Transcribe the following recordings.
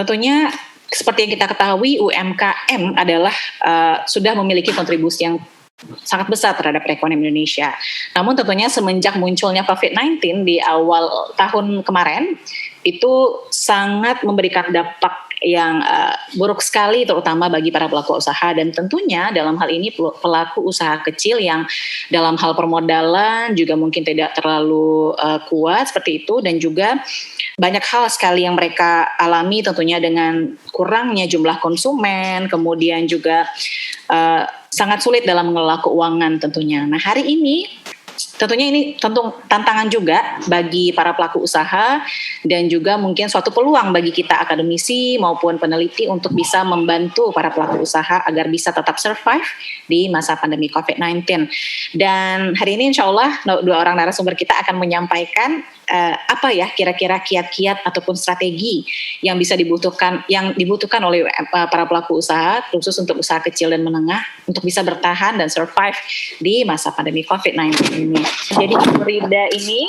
tentunya seperti yang kita ketahui UMKM adalah sudah memiliki kontribusi yang sangat besar terhadap perekonomian Indonesia. Namun tentunya semenjak munculnya COVID-19 di awal tahun kemarin, itu sangat memberikan dampak yang buruk sekali terutama bagi para pelaku usaha, dan tentunya dalam hal ini pelaku usaha kecil yang dalam hal permodalan juga mungkin tidak terlalu kuat seperti itu, dan juga banyak hal sekali yang mereka alami tentunya dengan kurangnya jumlah konsumen, kemudian juga sangat sulit dalam mengelola keuangan tentunya. Nah, hari ini tentunya ini tentu tantangan juga bagi para pelaku usaha dan juga mungkin suatu peluang bagi kita akademisi maupun peneliti untuk bisa membantu para pelaku usaha agar bisa tetap survive di masa pandemi COVID-19. Dan hari ini insya Allah dua orang narasumber kita akan menyampaikan apa ya kira-kira kiat-kiat ataupun strategi yang bisa dibutuhkan oleh para pelaku usaha, khusus untuk usaha kecil dan menengah, untuk bisa bertahan dan survive di masa pandemi COVID-19 ini. Jadi Ibu Rida ini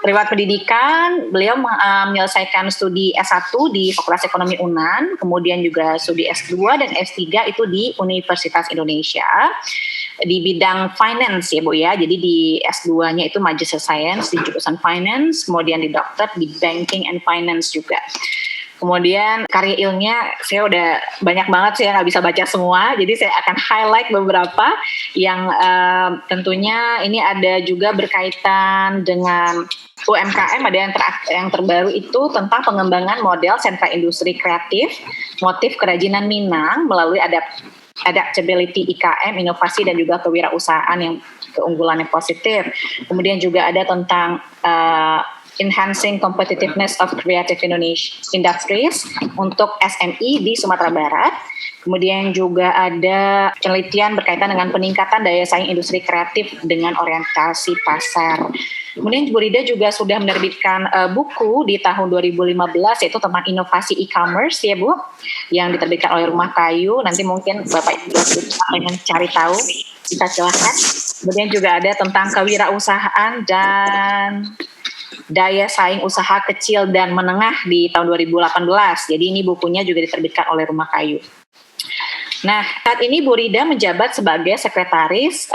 riwayat pendidikan, beliau menyelesaikan studi S1 di Fakultas Ekonomi UNAN, kemudian juga studi S2 dan S3 itu di Universitas Indonesia di bidang finance ya Bu ya. Jadi di S2-nya itu Magister Science di jurusan finance, kemudian di dokter di banking and finance juga. Kemudian karya ilmiahnya saya udah banyak banget, saya nggak bisa baca semua, jadi saya akan highlight beberapa yang tentunya ini ada juga berkaitan dengan UMKM. Ada yang terbaru itu tentang pengembangan model sentra industri kreatif motif kerajinan Minang melalui adaptability IKM, inovasi dan juga kewirausahaan yang keunggulannya positif. Kemudian juga ada tentang enhancing competitiveness of creative industries untuk SME di Sumatera Barat. Kemudian juga ada penelitian berkaitan dengan peningkatan daya saing industri kreatif dengan orientasi pasar. Kemudian Bu Rida juga sudah menerbitkan buku di tahun 2015 yaitu tentang inovasi e-commerce ya Bu, yang diterbitkan oleh Rumah Kayu. Nanti mungkin Bapak Ibu ingin cari tahu, bisa silahkan. Kemudian juga ada tentang kewirausahaan dan daya saing usaha kecil dan menengah di tahun 2018. Jadi ini bukunya juga diterbitkan oleh Rumah Kayu. Nah, saat ini Bu Rida menjabat sebagai sekretaris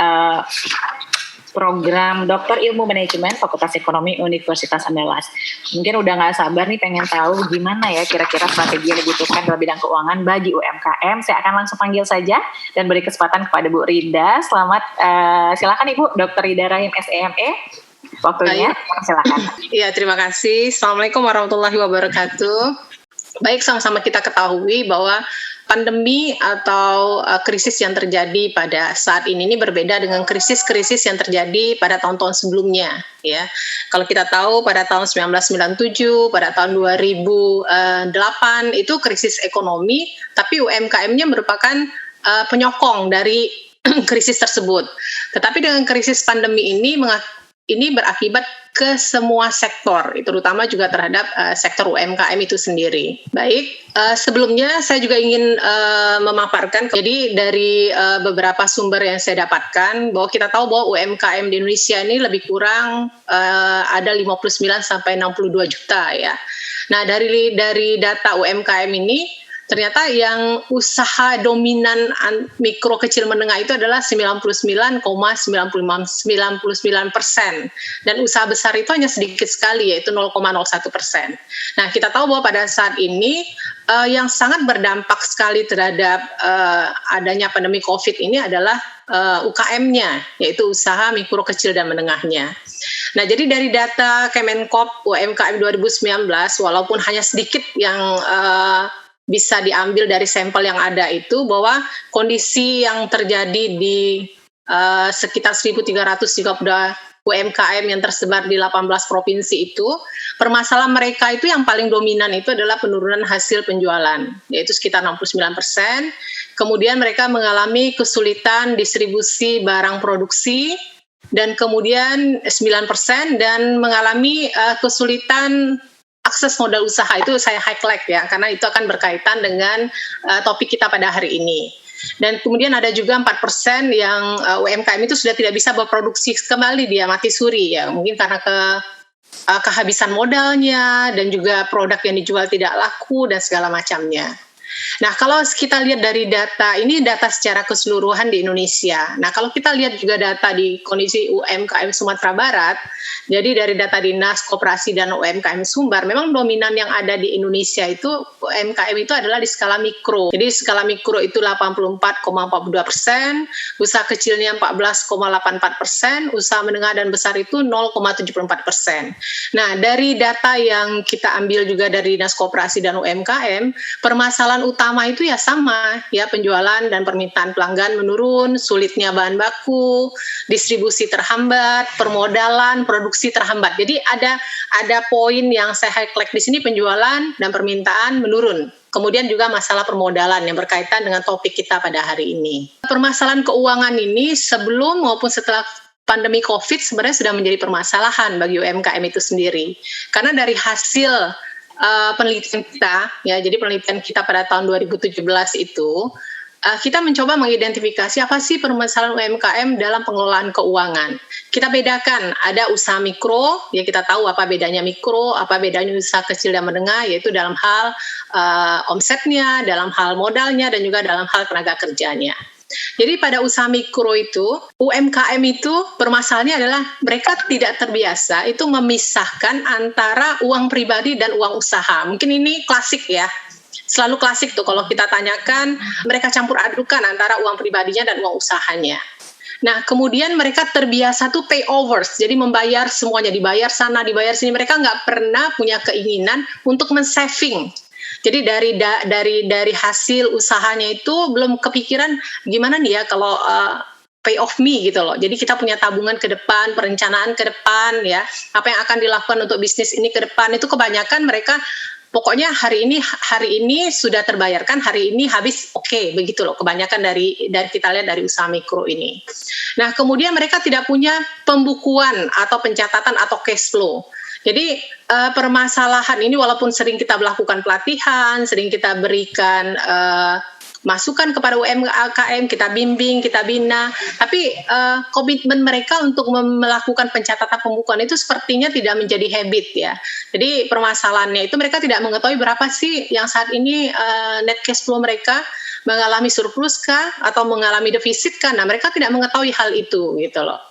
program Doktor Ilmu Manajemen Fakultas Ekonomi Universitas Andalas. Mungkin udah nggak sabar nih pengen tahu gimana ya kira-kira strategi yang dibutuhkan dalam bidang keuangan bagi UMKM. Saya akan langsung panggil saja dan beri kesempatan kepada Bu Rida. Selamat, silakan Ibu, Dr. Rida Rahim SEME. Waktunya, silakan. Iya, terima kasih. Assalamualaikum warahmatullahi wabarakatuh. Baik, sama-sama kita ketahui bahwa pandemi atau krisis yang terjadi pada saat ini berbeda dengan krisis-krisis yang terjadi pada tahun-tahun sebelumnya. Ya, kalau kita tahu pada tahun 1997, pada tahun 2008 itu krisis ekonomi, tapi UMKM-nya merupakan penyokong dari krisis tersebut. Tetapi dengan krisis pandemi ini berakibat ke semua sektor, terutama juga terhadap sektor UMKM itu sendiri. Baik, sebelumnya saya juga ingin memaparkan, jadi dari beberapa sumber yang saya dapatkan, bahwa kita tahu bahwa UMKM di Indonesia ini lebih kurang ada 59 sampai 62 juta ya. Nah, dari data UMKM ini, ternyata yang usaha dominan mikro kecil menengah itu adalah 99,99% dan usaha besar itu hanya sedikit sekali, yaitu 0,01%. Nah, kita tahu bahwa pada saat ini yang sangat berdampak sekali terhadap adanya pandemi COVID ini adalah UKM-nya, yaitu usaha mikro kecil dan menengahnya. Nah, jadi dari data Kemenkop UMKM 2019, walaupun hanya sedikit yang bisa diambil dari sampel yang ada itu, bahwa kondisi yang terjadi di sekitar 1.332 UMKM yang tersebar di 18 provinsi itu, permasalahan mereka itu yang paling dominan itu adalah penurunan hasil penjualan, yaitu sekitar 69%. Kemudian mereka mengalami kesulitan distribusi barang produksi, dan kemudian 9% dan mengalami kesulitan akses modal usaha. Itu saya highlight ya, karena itu akan berkaitan dengan topik kita pada hari ini. Dan kemudian ada juga 4% yang UMKM itu sudah tidak bisa berproduksi kembali, dia mati suri ya, mungkin karena kehabisan modalnya dan juga produk yang dijual tidak laku dan segala macamnya. Nah, kalau kita lihat dari data, ini data secara keseluruhan di Indonesia. Nah, kalau kita lihat juga data di kondisi UMKM Sumatera Barat, jadi dari data Dinas Koperasi dan UMKM Sumbar, memang dominan yang ada di Indonesia itu UMKM itu adalah di skala mikro. Jadi skala mikro itu 84,42%, usaha kecilnya 14,84%, usaha menengah dan besar itu 0,74%. Nah, dari data yang kita ambil juga dari Dinas Koperasi dan UMKM, permasalahan utama itu ya sama, ya penjualan dan permintaan pelanggan menurun, sulitnya bahan baku, distribusi terhambat, permodalan, produksi terhambat. Jadi ada poin yang saya highlight di sini, penjualan dan permintaan menurun. Kemudian juga masalah permodalan yang berkaitan dengan topik kita pada hari ini. Permasalahan keuangan ini sebelum maupun setelah pandemi COVID sebenarnya sudah menjadi permasalahan bagi UMKM itu sendiri. Karena dari hasil penelitian kita, ya, jadi penelitian kita pada tahun 2017 itu, kita mencoba mengidentifikasi apa sih permasalahan UMKM dalam pengelolaan keuangan. Kita bedakan, ada usaha mikro, ya kita tahu apa bedanya mikro, apa bedanya usaha kecil dan menengah, yaitu dalam hal omsetnya, dalam hal modalnya, dan juga dalam hal tenaga kerjanya. Jadi pada usaha mikro itu, UMKM itu permasalahannya adalah mereka tidak terbiasa itu memisahkan antara uang pribadi dan uang usaha. Mungkin ini klasik ya, selalu klasik tuh kalau kita tanyakan, mereka campur adukan antara uang pribadinya dan uang usahanya. Nah, kemudian mereka terbiasa tuh pay overs, jadi membayar semuanya, dibayar sana, dibayar sini. Mereka nggak pernah punya keinginan untuk men-saving. Jadi dari hasil usahanya itu belum kepikiran gimana nih ya kalau pay off me gitu loh. Jadi kita punya tabungan ke depan, perencanaan ke depan ya. Apa yang akan dilakukan untuk bisnis ini ke depan, itu kebanyakan mereka pokoknya hari ini sudah terbayarkan, hari ini habis, oke, begitu loh. Kebanyakan dari kita lihat dari usaha mikro ini. Nah, kemudian mereka tidak punya pembukuan atau pencatatan atau cash flow. Jadi permasalahan ini walaupun sering kita melakukan pelatihan, sering kita berikan masukan kepada UMKM, kita bimbing, kita bina, tapi komitmen mereka untuk melakukan pencatatan pembukuan itu sepertinya tidak menjadi habit ya. Jadi permasalahannya itu mereka tidak mengetahui berapa sih yang saat ini net cash flow mereka, mengalami surplus kah atau mengalami defisit kah. Nah, mereka tidak mengetahui hal itu gitu loh.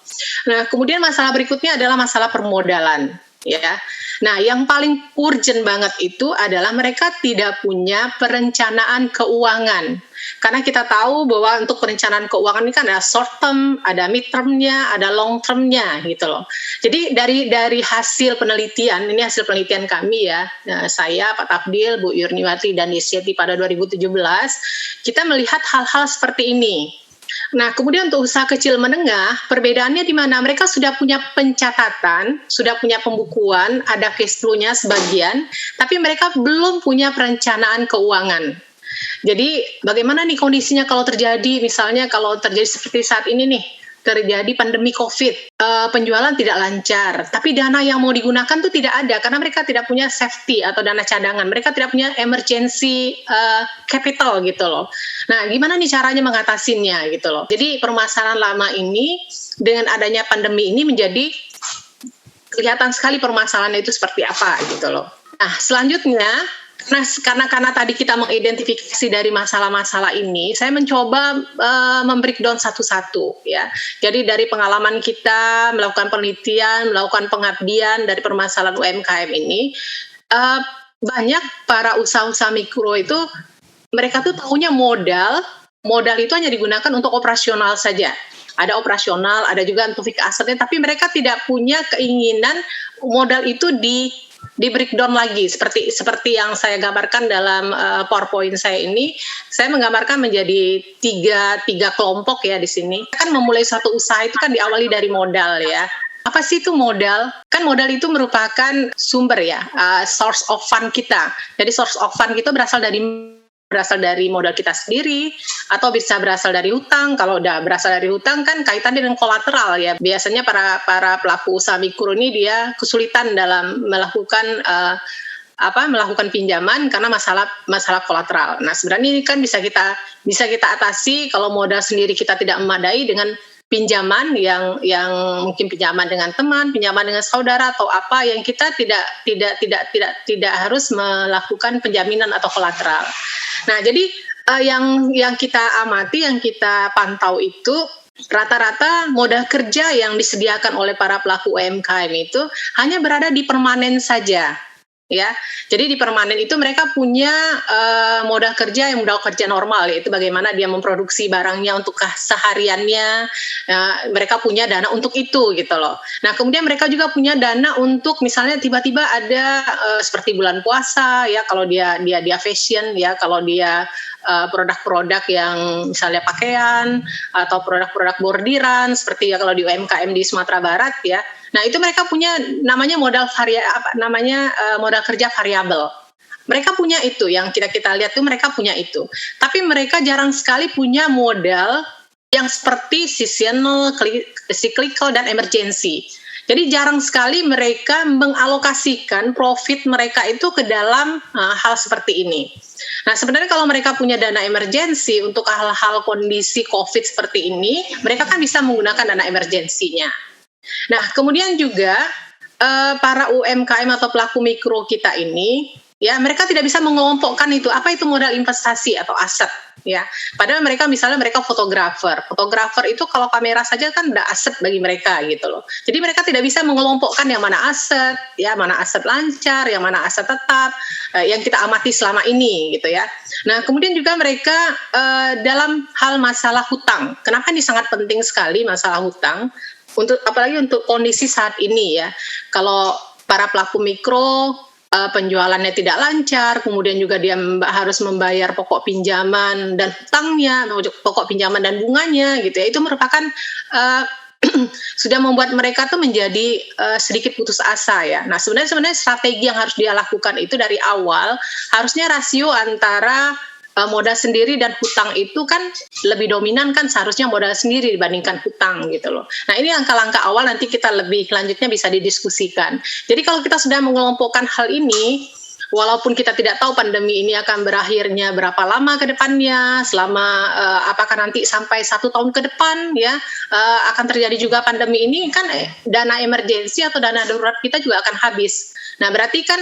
Nah, kemudian masalah berikutnya adalah masalah permodalan. Ya, nah yang paling urgent banget itu adalah mereka tidak punya perencanaan keuangan. Karena kita tahu bahwa untuk perencanaan keuangan ini kan ada short term, ada mid termnya, ada long termnya gitu loh. Jadi dari hasil penelitian, ini hasil penelitian kami ya, saya, Pak Tafdil, Bu Yurniwati dan Yesyati pada 2017, kita melihat hal-hal seperti ini. Nah, kemudian untuk usaha kecil menengah, perbedaannya di mana mereka sudah punya pencatatan, sudah punya pembukuan, ada cash flow-nya sebagian, tapi mereka belum punya perencanaan keuangan. Jadi, bagaimana nih kondisinya kalau terjadi, misalnya kalau terjadi seperti saat ini nih, terjadi pandemi COVID, penjualan tidak lancar, tapi dana yang mau digunakan tuh tidak ada, karena mereka tidak punya safety atau dana cadangan, mereka tidak punya emergency capital gitu loh. Nah, gimana nih caranya mengatasinya gitu loh. Jadi permasalahan lama ini dengan adanya pandemi ini menjadi kelihatan sekali permasalahannya itu seperti apa gitu loh. Nah, selanjutnya, karena tadi kita mengidentifikasi dari masalah-masalah ini, saya mencoba membreakdown satu-satu ya. Jadi dari pengalaman kita melakukan penelitian, melakukan pengabdian dari permasalahan UMKM ini, banyak para usaha-usaha mikro itu mereka tuh tahunya modal itu hanya digunakan untuk operasional saja. Ada operasional, ada juga untuk fixed asetnya, tapi mereka tidak punya keinginan modal itu di breakdown lagi seperti yang saya gambarkan dalam PowerPoint saya ini. Saya menggambarkan menjadi tiga kelompok ya di sini. Kan memulai suatu usaha itu kan diawali dari modal ya. Apa sih itu modal? Kan modal itu merupakan sumber ya, source of fund kita. Jadi source of fund kita berasal dari modal kita sendiri atau bisa berasal dari hutang. Kalau udah berasal dari hutang kan kaitannya dengan kolateral ya. Biasanya para pelaku usaha mikro ini dia kesulitan dalam melakukan pinjaman karena masalah kolateral. Nah, sebenarnya ini kan bisa kita atasi kalau modal sendiri kita tidak memadai dengan pinjaman yang mungkin pinjaman dengan teman, pinjaman dengan saudara atau apa yang kita tidak harus melakukan penjaminan atau kolateral. Nah, jadi yang kita amati, yang kita pantau itu rata-rata modal kerja yang disediakan oleh para pelaku UMKM itu hanya berada di permanen saja. Ya, jadi di permanen itu mereka punya modal kerja normal, yaitu bagaimana dia memproduksi barangnya untuk kesehariannya. Mereka punya dana untuk itu gitu loh. Nah, kemudian mereka juga punya dana untuk misalnya tiba-tiba ada seperti bulan puasa ya, kalau dia fashion ya, kalau dia produk-produk yang misalnya pakaian atau produk-produk bordiran seperti ya kalau di UMKM di Sumatera Barat ya. Nah, itu mereka punya namanya modal kerja variabel. Mereka punya itu, yang kita lihat tuh mereka punya itu. Tapi mereka jarang sekali punya modal yang seperti seasonal, cyclical, dan emergency. Jadi jarang sekali mereka mengalokasikan profit mereka itu ke dalam hal seperti ini. Nah, sebenarnya kalau mereka punya dana emergency untuk hal-hal kondisi COVID seperti ini, mereka kan bisa menggunakan dana emergensinya. Nah, kemudian juga para UMKM atau pelaku mikro kita ini, ya mereka tidak bisa mengelompokkan itu, apa itu modal investasi atau aset, ya. Padahal mereka fotografer itu kalau kamera saja kan udah aset bagi mereka gitu loh. Jadi mereka tidak bisa mengelompokkan yang mana aset, ya mana aset lancar, yang mana aset tetap, yang kita amati selama ini gitu ya. Nah, kemudian juga mereka dalam hal masalah hutang. Kenapa ini sangat penting sekali masalah hutang? Apalagi untuk kondisi saat ini ya, kalau para pelaku mikro penjualannya tidak lancar, kemudian juga dia harus membayar pokok pinjaman dan hutangnya, pokok pinjaman dan bunganya gitu ya, itu merupakan sudah membuat mereka tuh menjadi sedikit putus asa ya. Nah, sebenarnya strategi yang harus dia lakukan itu dari awal harusnya rasio antara modal sendiri dan hutang itu kan lebih dominan, kan seharusnya modal sendiri dibandingkan hutang gitu loh. Nah, ini langkah-langkah awal, nanti kita lebih lanjutnya bisa didiskusikan. Jadi kalau kita sudah mengelompokkan hal ini, walaupun kita tidak tahu pandemi ini akan berakhirnya berapa lama ke depannya, selama apakah nanti sampai 1 tahun ke depan ya, akan terjadi juga pandemi ini, kan dana emergensi atau dana darurat kita juga akan habis. Nah, berarti kan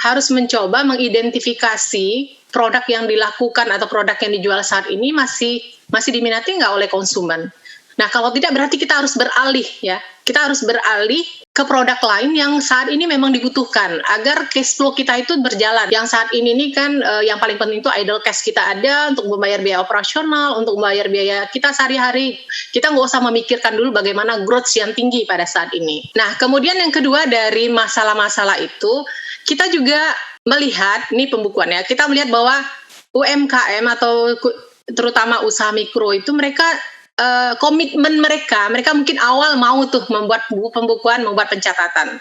harus mencoba mengidentifikasi produk yang dilakukan atau produk yang dijual saat ini masih diminati nggak oleh konsumen. Nah, kalau tidak berarti kita harus beralih ya. Kita harus beralih ke produk lain yang saat ini memang dibutuhkan agar cash flow kita itu berjalan. Yang saat ini nih kan yang paling penting itu idle cash kita ada untuk membayar biaya operasional, untuk membayar biaya kita sehari-hari. Kita nggak usah memikirkan dulu bagaimana growth yang tinggi pada saat ini. Nah, kemudian yang kedua dari masalah-masalah itu, kita juga melihat, ini pembukuannya, kita melihat bahwa UMKM atau terutama usaha mikro itu mereka komitmen mereka mungkin awal mau tuh membuat pembukuan, membuat pencatatan.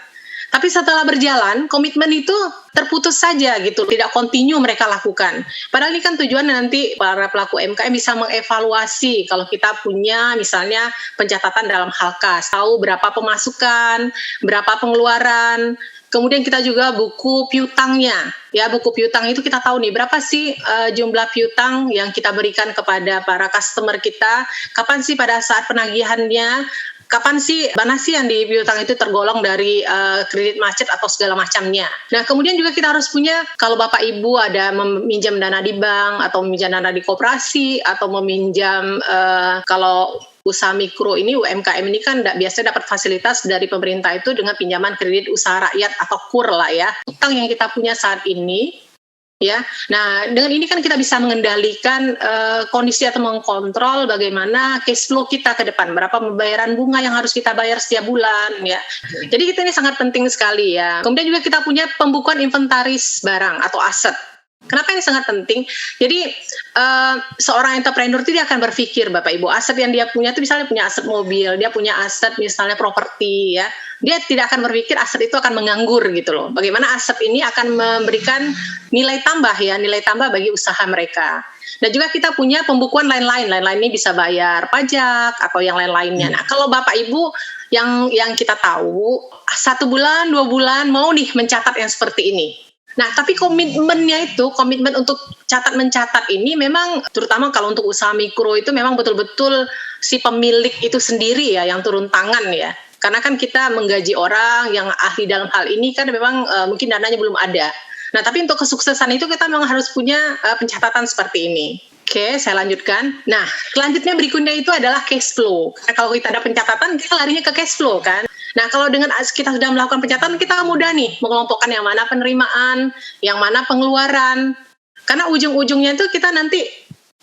Tapi setelah berjalan, komitmen itu terputus saja gitu, tidak kontinu mereka lakukan. Padahal ini kan tujuan nanti para pelaku UMKM bisa mengevaluasi kalau kita punya misalnya pencatatan dalam hal kas, tahu berapa pemasukan, berapa pengeluaran. Kemudian kita juga buku piutangnya, ya buku piutang itu kita tahu nih berapa sih jumlah piutang yang kita berikan kepada para customer kita, kapan sih pada saat penagihannya, kapan sih mana sih yang di piutang itu tergolong dari kredit macet atau segala macamnya. Nah, kemudian juga kita harus punya, kalau Bapak Ibu ada meminjam dana di bank atau meminjam dana di koperasi atau meminjam kalau usaha mikro ini, UMKM ini kan biasanya dapat fasilitas dari pemerintah itu dengan pinjaman kredit usaha rakyat atau KUR lah ya. Utang yang kita punya saat ini, ya. Nah, dengan ini kan kita bisa mengendalikan kondisi atau mengkontrol bagaimana cash flow kita ke depan, berapa pembayaran bunga yang harus kita bayar setiap bulan, ya. Jadi ini sangat penting sekali ya. Kemudian juga kita punya pembukuan inventaris barang atau aset. Kenapa ini sangat penting? Jadi seorang entrepreneur itu dia akan berpikir, Bapak Ibu, aset yang dia punya itu misalnya punya aset mobil, dia punya aset misalnya properti ya. Dia tidak akan berpikir aset itu akan menganggur gitu loh. Bagaimana aset ini akan memberikan nilai tambah ya, nilai tambah bagi usaha mereka. Dan juga kita punya pembukuan lain-lain ini bisa bayar pajak atau yang lain-lainnya. Nah, kalau Bapak Ibu yang kita tahu 1 bulan, 2 bulan mau nih mencatat yang seperti ini. Nah, tapi komitmen untuk mencatat ini memang terutama kalau untuk usaha mikro itu memang betul-betul si pemilik itu sendiri ya yang turun tangan ya. Karena kan kita menggaji orang yang ahli dalam hal ini kan memang mungkin dananya belum ada. Nah, tapi untuk kesuksesan itu kita memang harus punya pencatatan seperti ini. Oke, saya lanjutkan. Nah, selanjutnya berikutnya itu adalah cash flow. Karena kalau kita ada pencatatan, kita larinya ke cash flow kan. Nah, kalau dengan kita sudah melakukan pencatatan, kita mudah nih mengelompokkan yang mana penerimaan, yang mana pengeluaran. Karena ujung-ujungnya itu kita nanti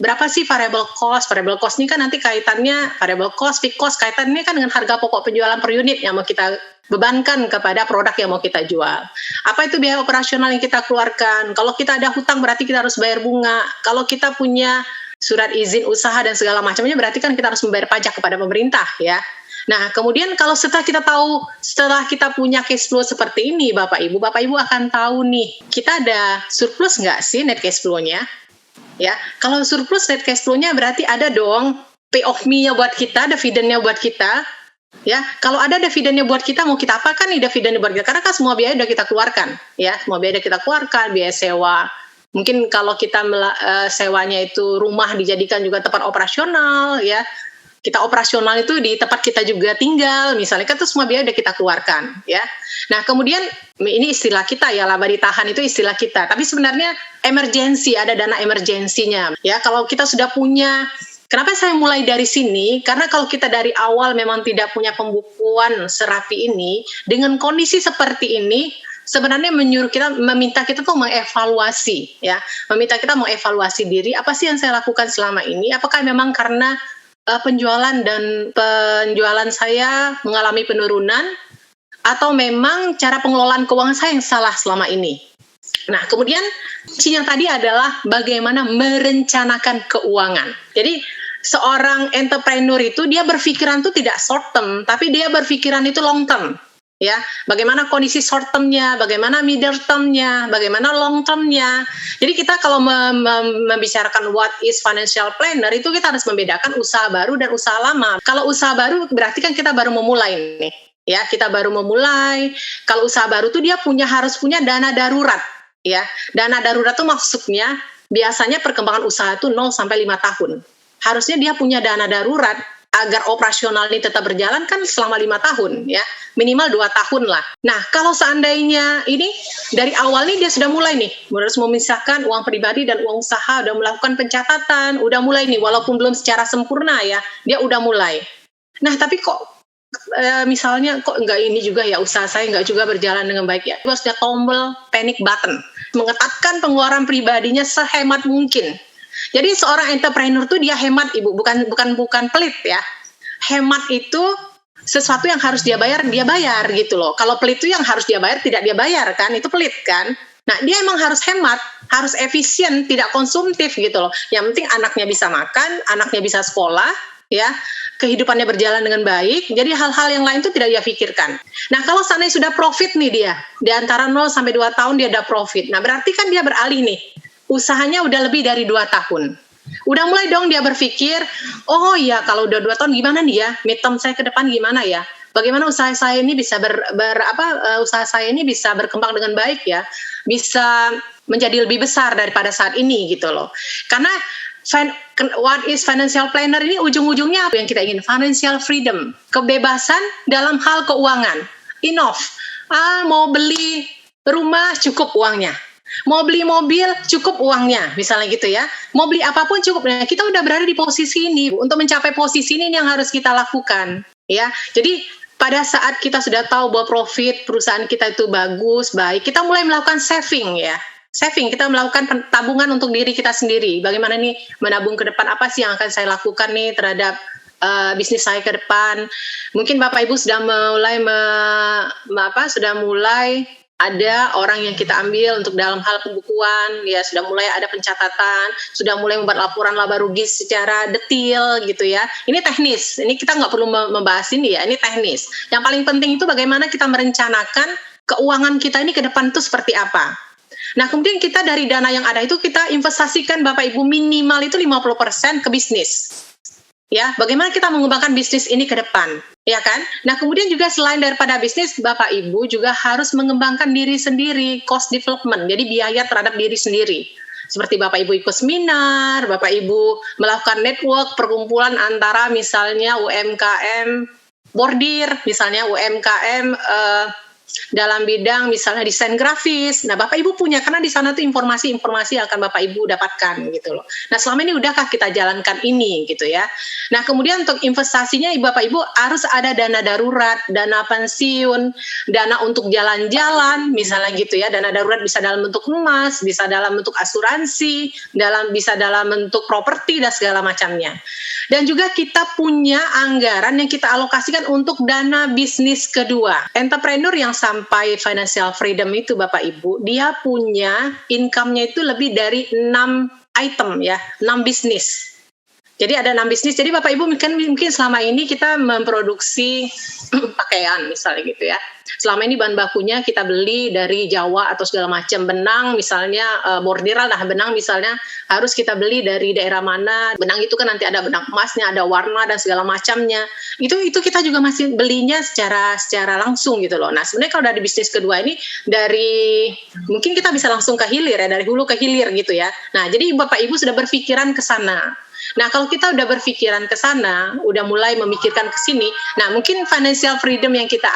berapa sih variable cost? Variable cost ini kan nanti kaitannya, variable cost, fixed cost, kaitannya kan dengan harga pokok penjualan per unit yang mau kita bebankan kepada produk yang mau kita jual. Apa itu biaya operasional yang kita keluarkan? Kalau kita ada hutang berarti kita harus bayar bunga. Kalau kita punya surat izin usaha dan segala macamnya berarti kan kita harus membayar pajak kepada pemerintah ya. Nah, kemudian kalau setelah kita punya cash flow seperti ini, Bapak Ibu akan tahu nih, kita ada surplus nggak sih net cash flow-nya? Ya, kalau surplus net cash flow-nya berarti ada dong pay off me-nya buat kita, dividennya buat kita. Ya, kalau ada dividennya buat kita, mau kita apakan nih dividennya buat kita? Karena kan semua biaya udah kita keluarkan, ya, semua biaya udah kita keluarkan, biaya sewa. Mungkin kalau kita sewanya itu rumah dijadikan juga tempat operasional, ya. Kita operasional itu di tempat kita juga tinggal, misalnya kan itu semua biaya udah kita keluarkan, ya. Nah, kemudian ini istilah kita ya, laba ditahan itu istilah kita. Tapi sebenarnya emergency, ada dana emergensinya, ya. Kalau kita sudah punya, kenapa saya mulai dari sini? Karena kalau kita dari awal memang tidak punya pembukuan serapi ini, dengan kondisi seperti ini, sebenarnya meminta kita tuh mengevaluasi, ya. Meminta kita mengevaluasi diri, apa sih yang saya lakukan selama ini? Apakah memang karena penjualan saya mengalami penurunan, atau memang cara pengelolaan keuangan saya yang salah selama ini. Nah, kemudian yang tadi adalah bagaimana merencanakan keuangan. Jadi seorang entrepreneur itu dia berpikiran itu tidak short term, tapi dia berpikiran itu long term. Ya, bagaimana kondisi short term-nya, bagaimana middle term-nya, bagaimana long term-nya. Jadi kita kalau membicarakan what is financial planner itu kita harus membedakan usaha baru dan usaha lama. Kalau usaha baru berarti kan kita baru memulai nih. Ya, kita baru memulai. Kalau usaha baru tuh dia harus punya dana darurat, ya. Dana darurat tuh maksudnya biasanya perkembangan usaha itu 0 sampai 5 tahun. Harusnya dia punya dana darurat agar operasional ini tetap berjalan kan selama 5 tahun, ya. Minimal 2 tahun lah. Nah, kalau seandainya ini dari awal nih dia sudah mulai nih, harus memisahkan uang pribadi dan uang usaha, udah melakukan pencatatan, udah mulai nih, walaupun belum secara sempurna ya, dia udah mulai. Nah, tapi kok misalnya kok enggak ini juga ya, usaha saya enggak juga berjalan dengan baik ya. Itu harusnya tombol panic button, mengetatkan pengeluaran pribadinya sehemat mungkin. Jadi seorang entrepreneur tuh dia hemat, Ibu, bukan pelit ya. Hemat itu sesuatu yang harus dia bayar gitu loh. Kalau pelit itu yang harus dia bayar tidak dia bayar kan, itu pelit kan. Nah, dia emang harus hemat, harus efisien, tidak konsumtif gitu loh. Yang penting anaknya bisa makan, anaknya bisa sekolah, ya, kehidupannya berjalan dengan baik. Jadi hal-hal yang lain itu tidak dia pikirkan. Nah, kalau seandainya sudah profit nih dia, di antara 0 sampai 2 tahun dia ada profit. Nah, berarti kan dia beralih nih. Usahanya udah lebih dari 2 tahun. Udah mulai dong dia berpikir, oh iya kalau udah 2 tahun gimana nih ya, midterm saya ke depan gimana ya, bagaimana usaha saya ini bisa usaha saya ini bisa berkembang dengan baik ya, bisa menjadi lebih besar daripada saat ini gitu loh. Karena what is financial planner ini ujung-ujungnya apa yang kita ingin? Financial freedom, kebebasan dalam hal keuangan. Enough. Mau beli rumah cukup uangnya. Mau beli mobil cukup uangnya, misalnya gitu ya. Mau beli apapun cukup. Nah, kita udah berada di posisi ini. Untuk mencapai posisi ini yang harus kita lakukan, ya. Jadi pada saat kita sudah tahu bahwa profit perusahaan kita itu bagus, baik, kita mulai melakukan saving ya. Saving, kita melakukan tabungan untuk diri kita sendiri. Bagaimana nih menabung ke depan, apa sih yang akan saya lakukan nih terhadap bisnis saya ke depan. Mungkin Bapak Ibu sudah mulai ada orang yang kita ambil untuk dalam hal pembukuan, ya sudah mulai ada pencatatan, sudah mulai membuat laporan laba rugi secara detail gitu ya. Ini teknis, ini kita nggak perlu membahas ini ya, ini teknis. Yang paling penting itu bagaimana kita merencanakan keuangan kita ini ke depan itu seperti apa. Nah, kemudian kita dari dana yang ada itu kita investasikan Bapak Ibu minimal itu 50% ke bisnis. Ya, bagaimana kita mengembangkan bisnis ini ke depan, ya kan? Nah, kemudian juga selain daripada bisnis, Bapak Ibu juga harus mengembangkan diri sendiri, cost development, jadi biaya terhadap diri sendiri. Seperti Bapak Ibu ikut seminar, Bapak Ibu melakukan network, perkumpulan antara misalnya UMKM bordir, misalnya UMKM dalam bidang misalnya desain grafis. Nah, Bapak Ibu punya, karena di sana tuh informasi-informasi yang akan Bapak Ibu dapatkan gitu loh. Nah, selama ini udahkah kita jalankan ini gitu ya. Nah, kemudian untuk investasinya Bapak Ibu harus ada dana darurat, dana pensiun, dana untuk jalan-jalan misalnya gitu ya. Dana darurat bisa dalam bentuk emas, bisa dalam bentuk asuransi, bisa dalam bentuk properti dan segala macamnya. Dan juga kita punya anggaran yang kita alokasikan untuk dana bisnis kedua. Entrepreneur yang sampai financial freedom itu Bapak Ibu, dia punya income-nya itu lebih dari 6 item ya, 6 bisnis. Jadi ada 6 bisnis. Jadi Bapak Ibu mungkin selama ini kita memproduksi pakaian misalnya gitu ya. Selama ini bahan bakunya kita beli dari Jawa atau segala macam. Benang misalnya bordiran, nah benang misalnya harus kita beli dari daerah mana. Benang itu kan nanti ada benang emasnya, ada warna dan segala macamnya. Itu kita juga masih belinya secara langsung gitu loh. Nah, sebenarnya kalau dari bisnis kedua ini mungkin kita bisa langsung ke hilir ya, dari hulu ke hilir gitu ya. Nah, jadi Bapak Ibu sudah berpikiran ke sana. Nah, kalau kita udah berpikiran ke sana, udah mulai memikirkan ke sini, nah mungkin financial freedom yang kita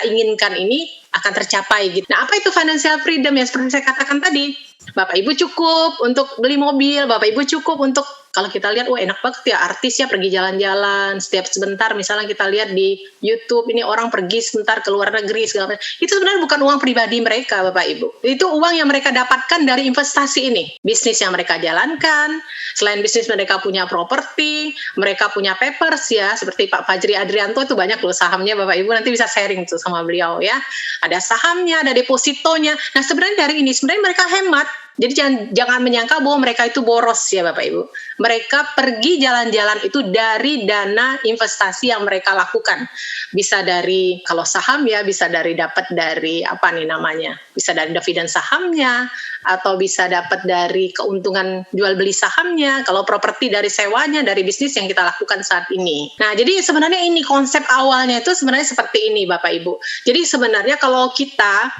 inginkan ini akan tercapai gitu. Nah, apa itu financial freedom ya? Seperti saya katakan tadi, Bapak Ibu cukup untuk beli mobil, Bapak Ibu cukup untuk, kalau kita lihat, enak banget ya artis ya pergi jalan-jalan, setiap sebentar misalnya kita lihat di YouTube, ini orang pergi sebentar ke luar negeri, segala macam. Itu sebenarnya bukan uang pribadi mereka, Bapak Ibu. Itu uang yang mereka dapatkan dari investasi ini. Bisnis yang mereka jalankan, selain bisnis mereka punya properti, mereka punya papers ya, seperti Pak Fajri Adrianto itu banyak loh sahamnya, Bapak Ibu nanti bisa sharing tuh sama beliau ya. Ada sahamnya, ada depositonya. Nah, sebenarnya dari ini, sebenarnya mereka hemat. Jadi jangan menyangka bahwa mereka itu boros ya Bapak Ibu. Mereka pergi jalan-jalan itu dari dana investasi yang mereka lakukan. Bisa dari, kalau saham ya, bisa dapat dari apa nih namanya? Bisa dari dividen sahamnya, atau bisa dapat dari keuntungan jual beli sahamnya. Kalau properti dari sewanya, dari bisnis yang kita lakukan saat ini. Nah, jadi sebenarnya ini konsep awalnya itu sebenarnya seperti ini Bapak Ibu. Jadi sebenarnya kalau kita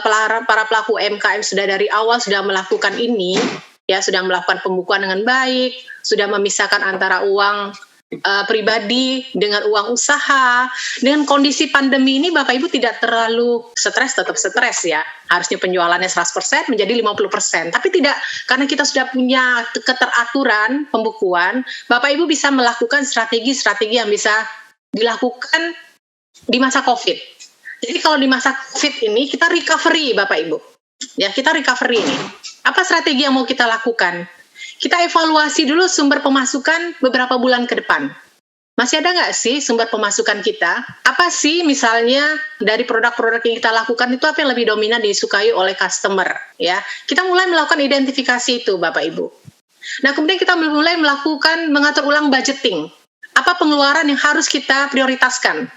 para pelaku UMKM sudah dari awal sudah melakukan ini, ya sudah melakukan pembukuan dengan baik, sudah memisahkan antara uang pribadi dengan uang usaha. Dengan kondisi pandemi ini Bapak Ibu tidak terlalu stres, tetap stres ya. Harusnya penjualannya 100% menjadi 50%. Tapi tidak, karena kita sudah punya keteraturan pembukuan, Bapak Ibu bisa melakukan strategi-strategi yang bisa dilakukan di masa COVID. Jadi kalau di masa COVID ini kita recovery Bapak Ibu. Ya, kita recovery ini. Apa strategi yang mau kita lakukan? Kita evaluasi dulu sumber pemasukan beberapa bulan ke depan. Masih ada nggak sih sumber pemasukan kita? Apa sih misalnya dari produk-produk yang kita lakukan itu apa yang lebih dominan disukai oleh customer? Ya, kita mulai melakukan identifikasi itu Bapak Ibu. Nah, kemudian kita mulai mengatur ulang budgeting. Apa pengeluaran yang harus kita prioritaskan?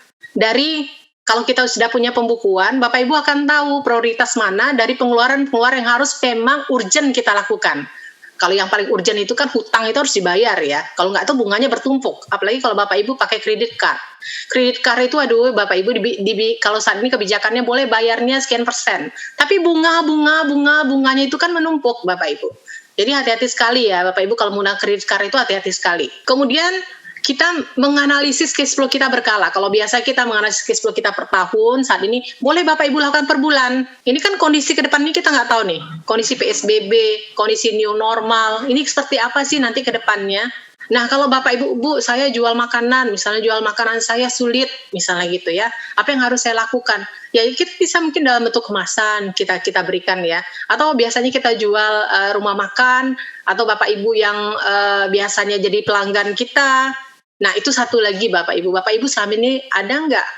Kalau kita sudah punya pembukuan, Bapak Ibu akan tahu prioritas mana dari pengeluaran-pengeluaran yang harus memang urgent kita lakukan. Kalau yang paling urgent itu kan hutang itu harus dibayar ya. Kalau nggak itu bunganya bertumpuk. Apalagi kalau Bapak Ibu pakai kredit card. Kredit card itu Bapak Ibu kalau saat ini kebijakannya boleh bayarnya sekian persen. Tapi bunganya itu kan menumpuk Bapak Ibu. Jadi hati-hati sekali ya Bapak Ibu kalau menggunakan kredit card itu hati-hati sekali. Kemudian kita menganalisis cash flow kita berkala. Kalau biasa kita menganalisis cash flow kita per tahun, saat ini boleh Bapak Ibu lakukan per bulan. Ini kan kondisi ke depan ini kita nggak tahu nih. Kondisi PSBB, kondisi new normal, ini seperti apa sih nanti ke depannya. Nah, kalau Bapak Ibu, Bu, saya jual makanan, misalnya jual makanan saya sulit, misalnya gitu ya. Apa yang harus saya lakukan? Ya, kita bisa mungkin dalam bentuk kemasan kita berikan ya. Atau biasanya kita jual rumah makan, atau Bapak Ibu yang biasanya jadi pelanggan kita. Nah, itu satu lagi Bapak Ibu. Bapak Ibu selama ini ada nggak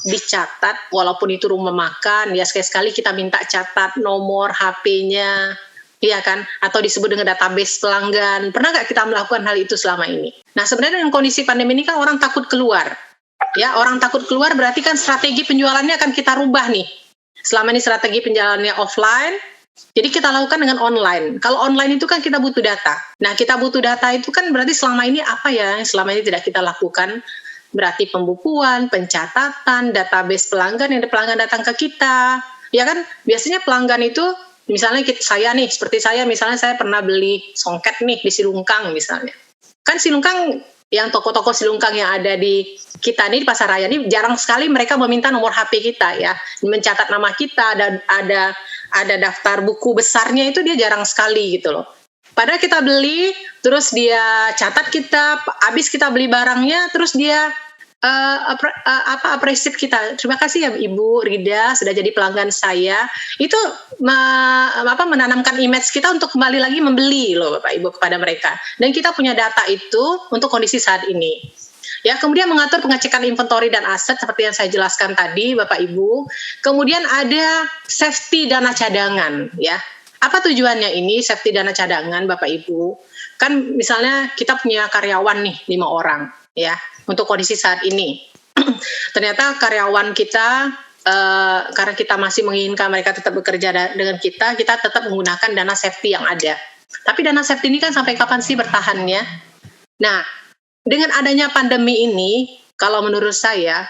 dicatat, walaupun itu rumah makan, ya sekali-sekali kita minta catat nomor HP-nya, iya kan? Atau disebut dengan database pelanggan. Pernah nggak kita melakukan hal itu selama ini? Nah, sebenarnya dengan kondisi pandemi ini kan orang takut keluar. Ya, orang takut keluar berarti kan strategi penjualannya akan kita rubah nih. Selama ini strategi penjualannya offline, Jadi kita lakukan dengan online. Kalau online itu kan kita butuh data. Nah, kita butuh data itu kan berarti selama ini apa ya yang selama ini tidak kita lakukan? Berarti pembukuan, pencatatan, database pelanggan yang pelanggan datang ke kita. Ya kan, biasanya pelanggan itu, misalnya saya nih, seperti saya, misalnya saya pernah beli songket nih di Silungkang misalnya. Kan Silungkang, yang toko-toko Silungkang yang ada di kita nih di Pasar Raya ini jarang sekali mereka meminta nomor HP kita ya, mencatat nama kita, ada daftar buku besarnya itu dia jarang sekali gitu loh. Padahal kita beli, terus dia catat kita, habis kita beli barangnya, terus dia appreciate kita. Terima kasih ya Ibu Rida sudah jadi pelanggan saya. Itu menanamkan image kita untuk kembali lagi membeli loh Bapak Ibu kepada mereka. Dan kita punya data itu untuk kondisi saat ini. Ya, kemudian mengatur pengecekan inventory dan aset seperti yang saya jelaskan tadi Bapak Ibu. Kemudian ada safety dana cadangan ya. Apa tujuannya ini safety dana cadangan Bapak Ibu? Kan misalnya kita punya karyawan nih 5 orang ya untuk kondisi saat ini. Ternyata karyawan kita karena kita masih menginginkan mereka tetap bekerja dengan kita tetap menggunakan dana safety yang ada. Tapi dana safety ini kan sampai kapan sih bertahannya? Nah, dengan adanya pandemi ini, kalau menurut saya,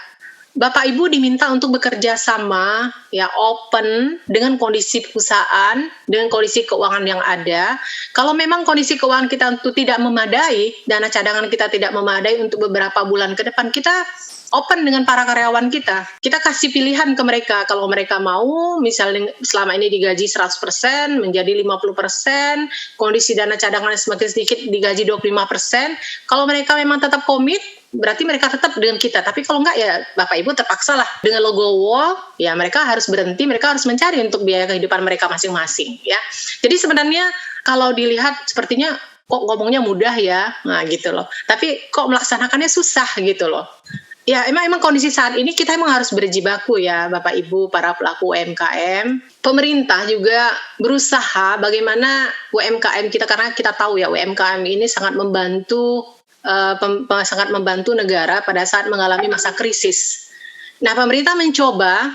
Bapak Ibu diminta untuk bekerja sama, ya open dengan kondisi perusahaan, dengan kondisi keuangan yang ada. Kalau memang kondisi keuangan kita itu tidak memadai, dana cadangan kita tidak memadai untuk beberapa bulan ke depan, kita open dengan para karyawan kita. Kita kasih pilihan ke mereka. Kalau mereka mau, misalnya selama ini digaji 100%, menjadi 50%, kondisi dana cadangan semakin sedikit digaji 25%. Kalau mereka memang tetap komit, berarti mereka tetap dengan kita. Tapi kalau enggak ya Bapak Ibu terpaksa lah dengan logo wall, ya mereka harus berhenti, mereka harus mencari untuk biaya kehidupan mereka masing-masing. Ya. Jadi sebenarnya kalau dilihat sepertinya kok ngomongnya mudah ya, nah gitu loh. Tapi kok melaksanakannya susah gitu loh. Ya emang kondisi saat ini kita emang harus berjibaku ya Bapak Ibu para pelaku UMKM. Pemerintah juga berusaha bagaimana UMKM kita, karena kita tahu ya UMKM ini sangat membantu negara pada saat mengalami masa krisis. Nah pemerintah mencoba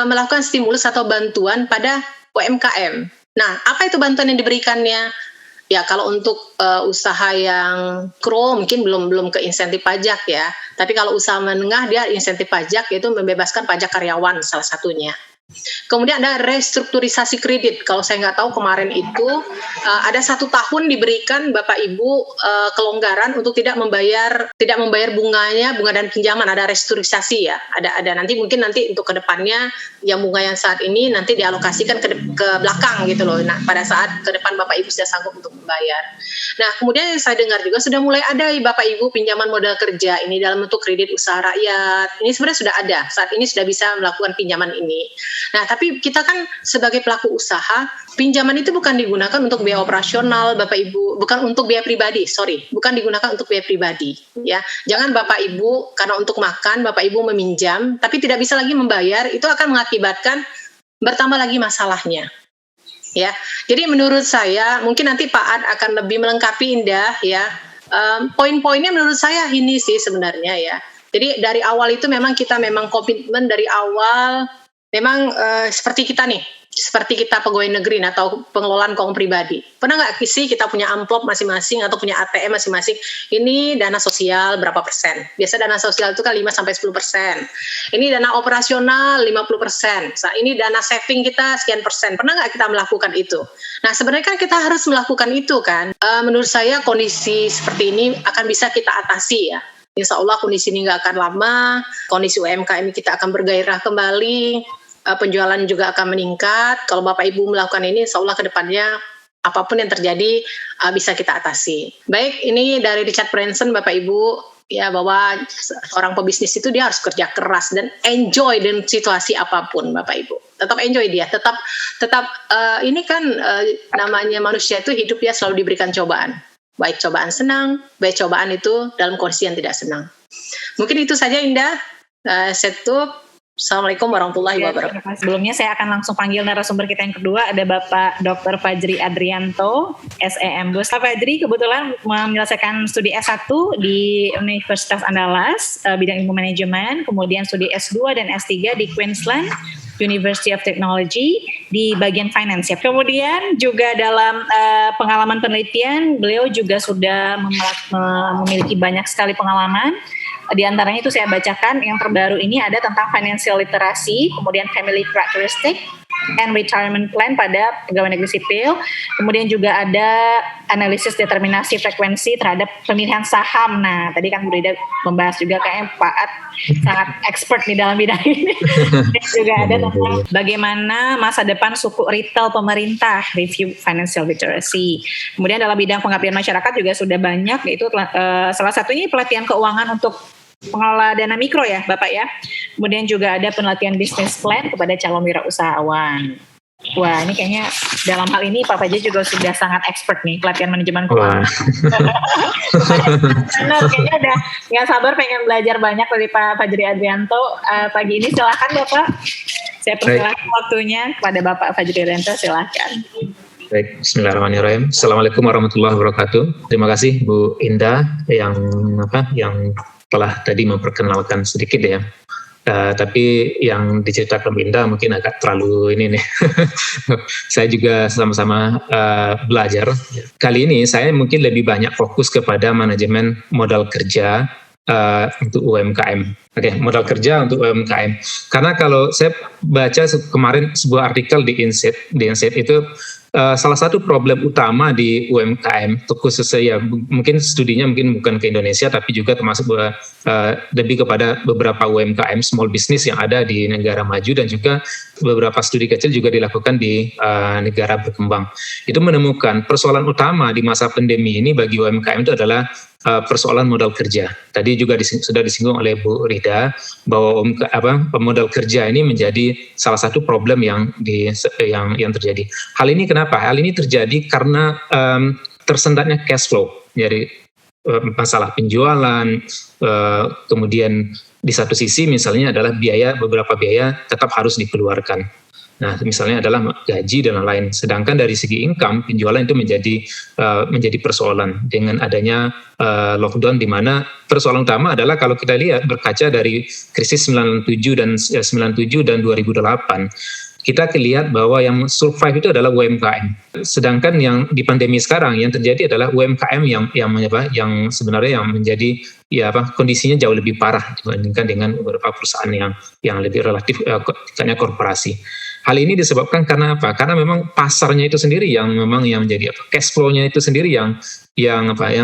melakukan stimulus atau bantuan pada UMKM. Nah apa itu bantuan yang diberikannya? Ya kalau untuk usaha yang kro mungkin belum ke insentif pajak ya. Tapi kalau usaha menengah dia insentif pajak yaitu membebaskan pajak karyawan salah satunya. Kemudian ada restrukturisasi kredit. Kalau saya nggak tahu kemarin itu ada 1 tahun diberikan Bapak Ibu kelonggaran untuk tidak membayar bunga dan pinjaman. Ada restrukturisasi ya. Ada nanti mungkin untuk kedepannya yang bunga yang saat ini nanti dialokasikan ke belakang gitu loh. Nah pada saat ke depan Bapak Ibu sudah sanggup untuk membayar. Nah kemudian yang saya dengar juga sudah mulai ada Bapak Ibu pinjaman modal kerja ini dalam bentuk kredit usaha rakyat. Ini sebenarnya sudah ada. Saat ini sudah bisa melakukan pinjaman ini. Nah, tapi kita kan sebagai pelaku usaha, pinjaman itu bukan digunakan untuk biaya operasional, Bapak Ibu, bukan untuk biaya pribadi, bukan digunakan untuk biaya pribadi, ya. Jangan Bapak Ibu, karena untuk makan, Bapak Ibu meminjam, tapi tidak bisa lagi membayar, itu akan mengakibatkan bertambah lagi masalahnya, ya. Jadi menurut saya, mungkin nanti Pak Ad akan lebih melengkapi Indah, ya. Poin-poinnya menurut saya ini sih sebenarnya, ya. Jadi dari awal itu memang kita komitmen dari awal. Memang seperti kita pegawai negeri atau pengelolaan keuangan pribadi. Pernah nggak sih kita punya amplop masing-masing atau punya ATM masing-masing? Ini dana sosial berapa persen? Biasa dana sosial itu kan 5-10%. Ini dana operasional 50%. Ini dana saving kita sekian persen. Pernah nggak kita melakukan itu? Nah sebenarnya kan kita harus melakukan itu kan. Menurut saya kondisi seperti ini akan bisa kita atasi ya. Insya Allah kondisi ini nggak akan lama. Kondisi UMKM kita akan bergairah kembali. Penjualan juga akan meningkat. Kalau Bapak Ibu melakukan ini, insya Allah ke depannya apapun yang terjadi bisa kita atasi. Baik, ini dari Richard Branson, Bapak Ibu, ya bahwa orang pebisnis itu dia harus kerja keras dan enjoy dengan situasi apapun, Bapak Ibu. Tetap enjoy dia, tetap ini kan namanya manusia itu hidup ya selalu diberikan cobaan. Baik cobaan senang, baik cobaan itu dalam kondisi yang tidak senang. Mungkin itu saja Indah. Saya tutup. Assalamualaikum warahmatullahi wabarakatuh. Sebelumnya saya akan langsung panggil narasumber kita yang kedua, ada Bapak Dr. Fajri Adrianto, SEM. Pak Fajri kebetulan menyelesaikan studi S1 di Universitas Andalas, bidang ilmu manajemen, kemudian studi S2 dan S3 di Queensland University of Technology di bagian finance ya. Kemudian juga dalam pengalaman penelitian, beliau juga sudah memiliki banyak sekali pengalaman. Di antaranya itu saya bacakan yang terbaru ini ada tentang financial literacy, kemudian family characteristic, and retirement plan pada pegawai negeri sipil. Kemudian juga ada analisis determinasi frekuensi terhadap pemilihan saham. Nah, tadi kan Bu Rida membahas juga kayaknya Pak At sangat expert di dalam bidang ini. Dan juga ada tentang bagaimana masa depan suku retail pemerintah, review financial literacy. Kemudian dalam bidang pengabdian masyarakat juga sudah banyak, yaitu salah satunya pelatihan keuangan untuk pengelola dana mikro ya Bapak ya. Kemudian juga ada penelitian business plan kepada calon wirausahawan. Wah, ini kayaknya dalam hal ini Pak Fajri juga sudah sangat expert nih, pelatihan manajemen keuangan. Kayaknya udah nggak sabar pengen belajar banyak dari Pak Fajri Adrianto. Pagi ini silakan Bapak. Saya persilakan waktunya kepada Bapak Fajri Adrianto, silakan. Baik, bismillahirrahmanirrahim. Assalamualaikum warahmatullahi wabarakatuh. Terima kasih Bu Indah yang telah tadi memperkenalkan sedikit ya. Tapi yang diceritakan Bu Indah mungkin agak terlalu ini nih. Saya juga sama-sama belajar. Kali ini saya mungkin lebih banyak fokus kepada manajemen modal kerja untuk UMKM. Oke, modal kerja untuk UMKM. Karena kalau saya baca kemarin sebuah artikel di Insight itu salah satu problem utama di UMKM, khususnya ya mungkin studinya mungkin bukan ke Indonesia tapi juga termasuk lebih kepada beberapa UMKM small business yang ada di negara maju dan juga beberapa studi kecil juga dilakukan di negara berkembang. Itu menemukan persoalan utama di masa pandemi ini bagi UMKM itu adalah persoalan modal kerja. Tadi juga sudah disinggung oleh Bu Rida bahwa modal kerja ini menjadi salah satu problem yang terjadi. Hal ini kenapa? Hal ini terjadi karena tersendatnya cash flow dari masalah penjualan, kemudian di satu sisi misalnya adalah beberapa biaya tetap harus dikeluarkan. Nah, misalnya adalah gaji dan lain-lain. Sedangkan dari segi income, penjualan itu menjadi persoalan dengan adanya lockdown, di mana persoalan utama adalah kalau kita lihat berkaca dari krisis 97 dan 2008, kita lihat bahwa yang survive itu adalah UMKM. Sedangkan yang di pandemi sekarang yang terjadi adalah UMKM yang sebenarnya yang menjadi kondisinya jauh lebih parah dibandingkan dengan beberapa perusahaan yang lebih relatif korporasi. Hal ini disebabkan karena apa? Karena memang pasarnya itu sendiri yang menjadi cash flow-nya itu sendiri yang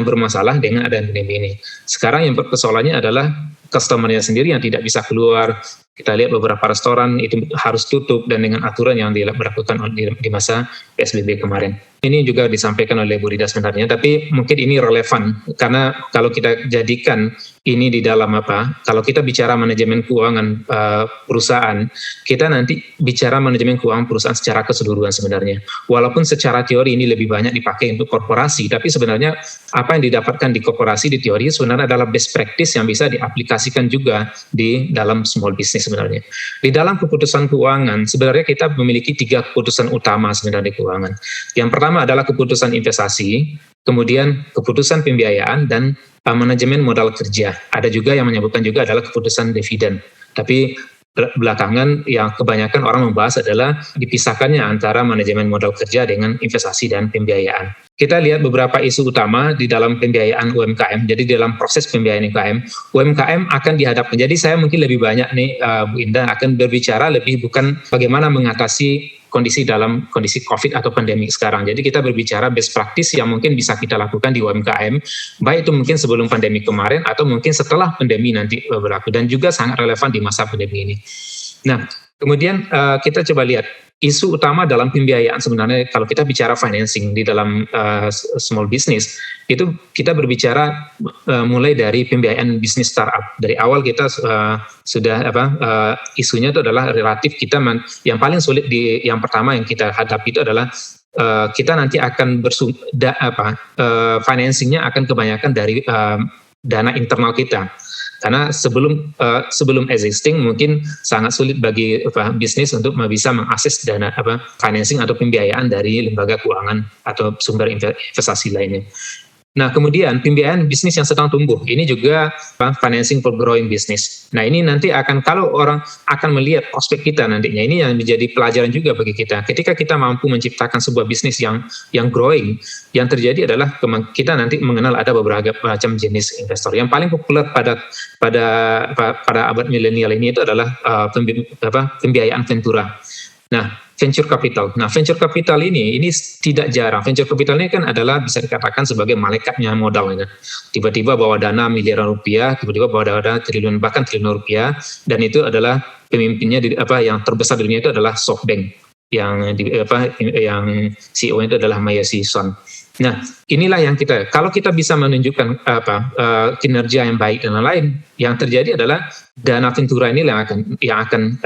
bermasalah dengan adanya pandemi ini. Sekarang yang persoalannya adalah customer-nya sendiri yang tidak bisa keluar. Kita lihat beberapa restoran itu harus tutup dan dengan aturan yang dilakukan di masa PSBB kemarin. Ini juga disampaikan oleh Bu Rida sebenarnya, tapi mungkin ini relevan karena kalau kita jadikan ini di dalam kalau kita bicara manajemen keuangan perusahaan, kita nanti bicara manajemen keuangan perusahaan secara keseluruhan sebenarnya. Walaupun secara teori ini lebih banyak dipakai untuk korporasi, tapi sebenarnya apa yang didapatkan di korporasi di teori sebenarnya adalah best practice yang bisa diaplikasikan juga di dalam small business sebenarnya. Di dalam keputusan keuangan, sebenarnya kita memiliki 3 keputusan utama sebenarnya di keuangan. Yang pertama adalah keputusan investasi, kemudian keputusan pembiayaan, dan manajemen modal kerja. Ada juga yang menyebutkan juga adalah keputusan dividen. Tapi belakangan yang kebanyakan orang membahas adalah dipisahkannya antara manajemen modal kerja dengan investasi dan pembiayaan. Kita lihat beberapa isu utama di dalam pembiayaan UMKM. Jadi dalam proses pembiayaan UMKM akan dihadapkan. Jadi saya mungkin lebih banyak nih Bu Indah akan berbicara lebih bukan bagaimana mengatasi kondisi COVID atau pandemi sekarang. Jadi kita berbicara best practice yang mungkin bisa kita lakukan di UMKM, baik itu mungkin sebelum pandemi kemarin atau mungkin setelah pandemi nanti berlaku, dan juga sangat relevan di masa pandemi ini. Nah, kemudian kita coba lihat isu utama dalam pembiayaan sebenarnya kalau kita bicara financing di dalam small business itu kita berbicara mulai dari pembiayaan bisnis startup. Dari awal kita sudah isunya itu adalah relatif kita yang paling sulit yang pertama yang kita hadapi itu adalah kita nanti akan financingnya akan kebanyakan dari dana internal kita. Karena sebelum existing mungkin sangat sulit bagi bisnis untuk bisa mengakses dana financing atau pembiayaan dari lembaga keuangan atau sumber investasi lainnya. Nah, kemudian pembiayaan bisnis yang sedang tumbuh, ini juga financing for growing business. Nah, ini nanti kalau orang akan melihat prospek kita nantinya, ini yang menjadi pelajaran juga bagi kita. Ketika kita mampu menciptakan sebuah bisnis yang growing, yang terjadi adalah kita nanti mengenal ada beberapa macam jenis investor. Yang paling populer pada abad milenial ini itu adalah pembiayaan ventura. Nah, venture capital. Nah, venture capital ini tidak jarang. Venture capital ini kan adalah bisa dikatakan sebagai malaikatnya modal. Ya. Tiba-tiba bawa dana miliaran rupiah, tiba-tiba bawa dana triliun bahkan triliun rupiah, dan itu adalah pemimpinnya yang terbesar di dunia itu adalah SoftBank, yang CEO-nya itu adalah Masayoshi Son. Nah, inilah yang kalau kita bisa menunjukkan kinerja yang baik dan lain-lain, yang terjadi adalah dana ventura ini yang akan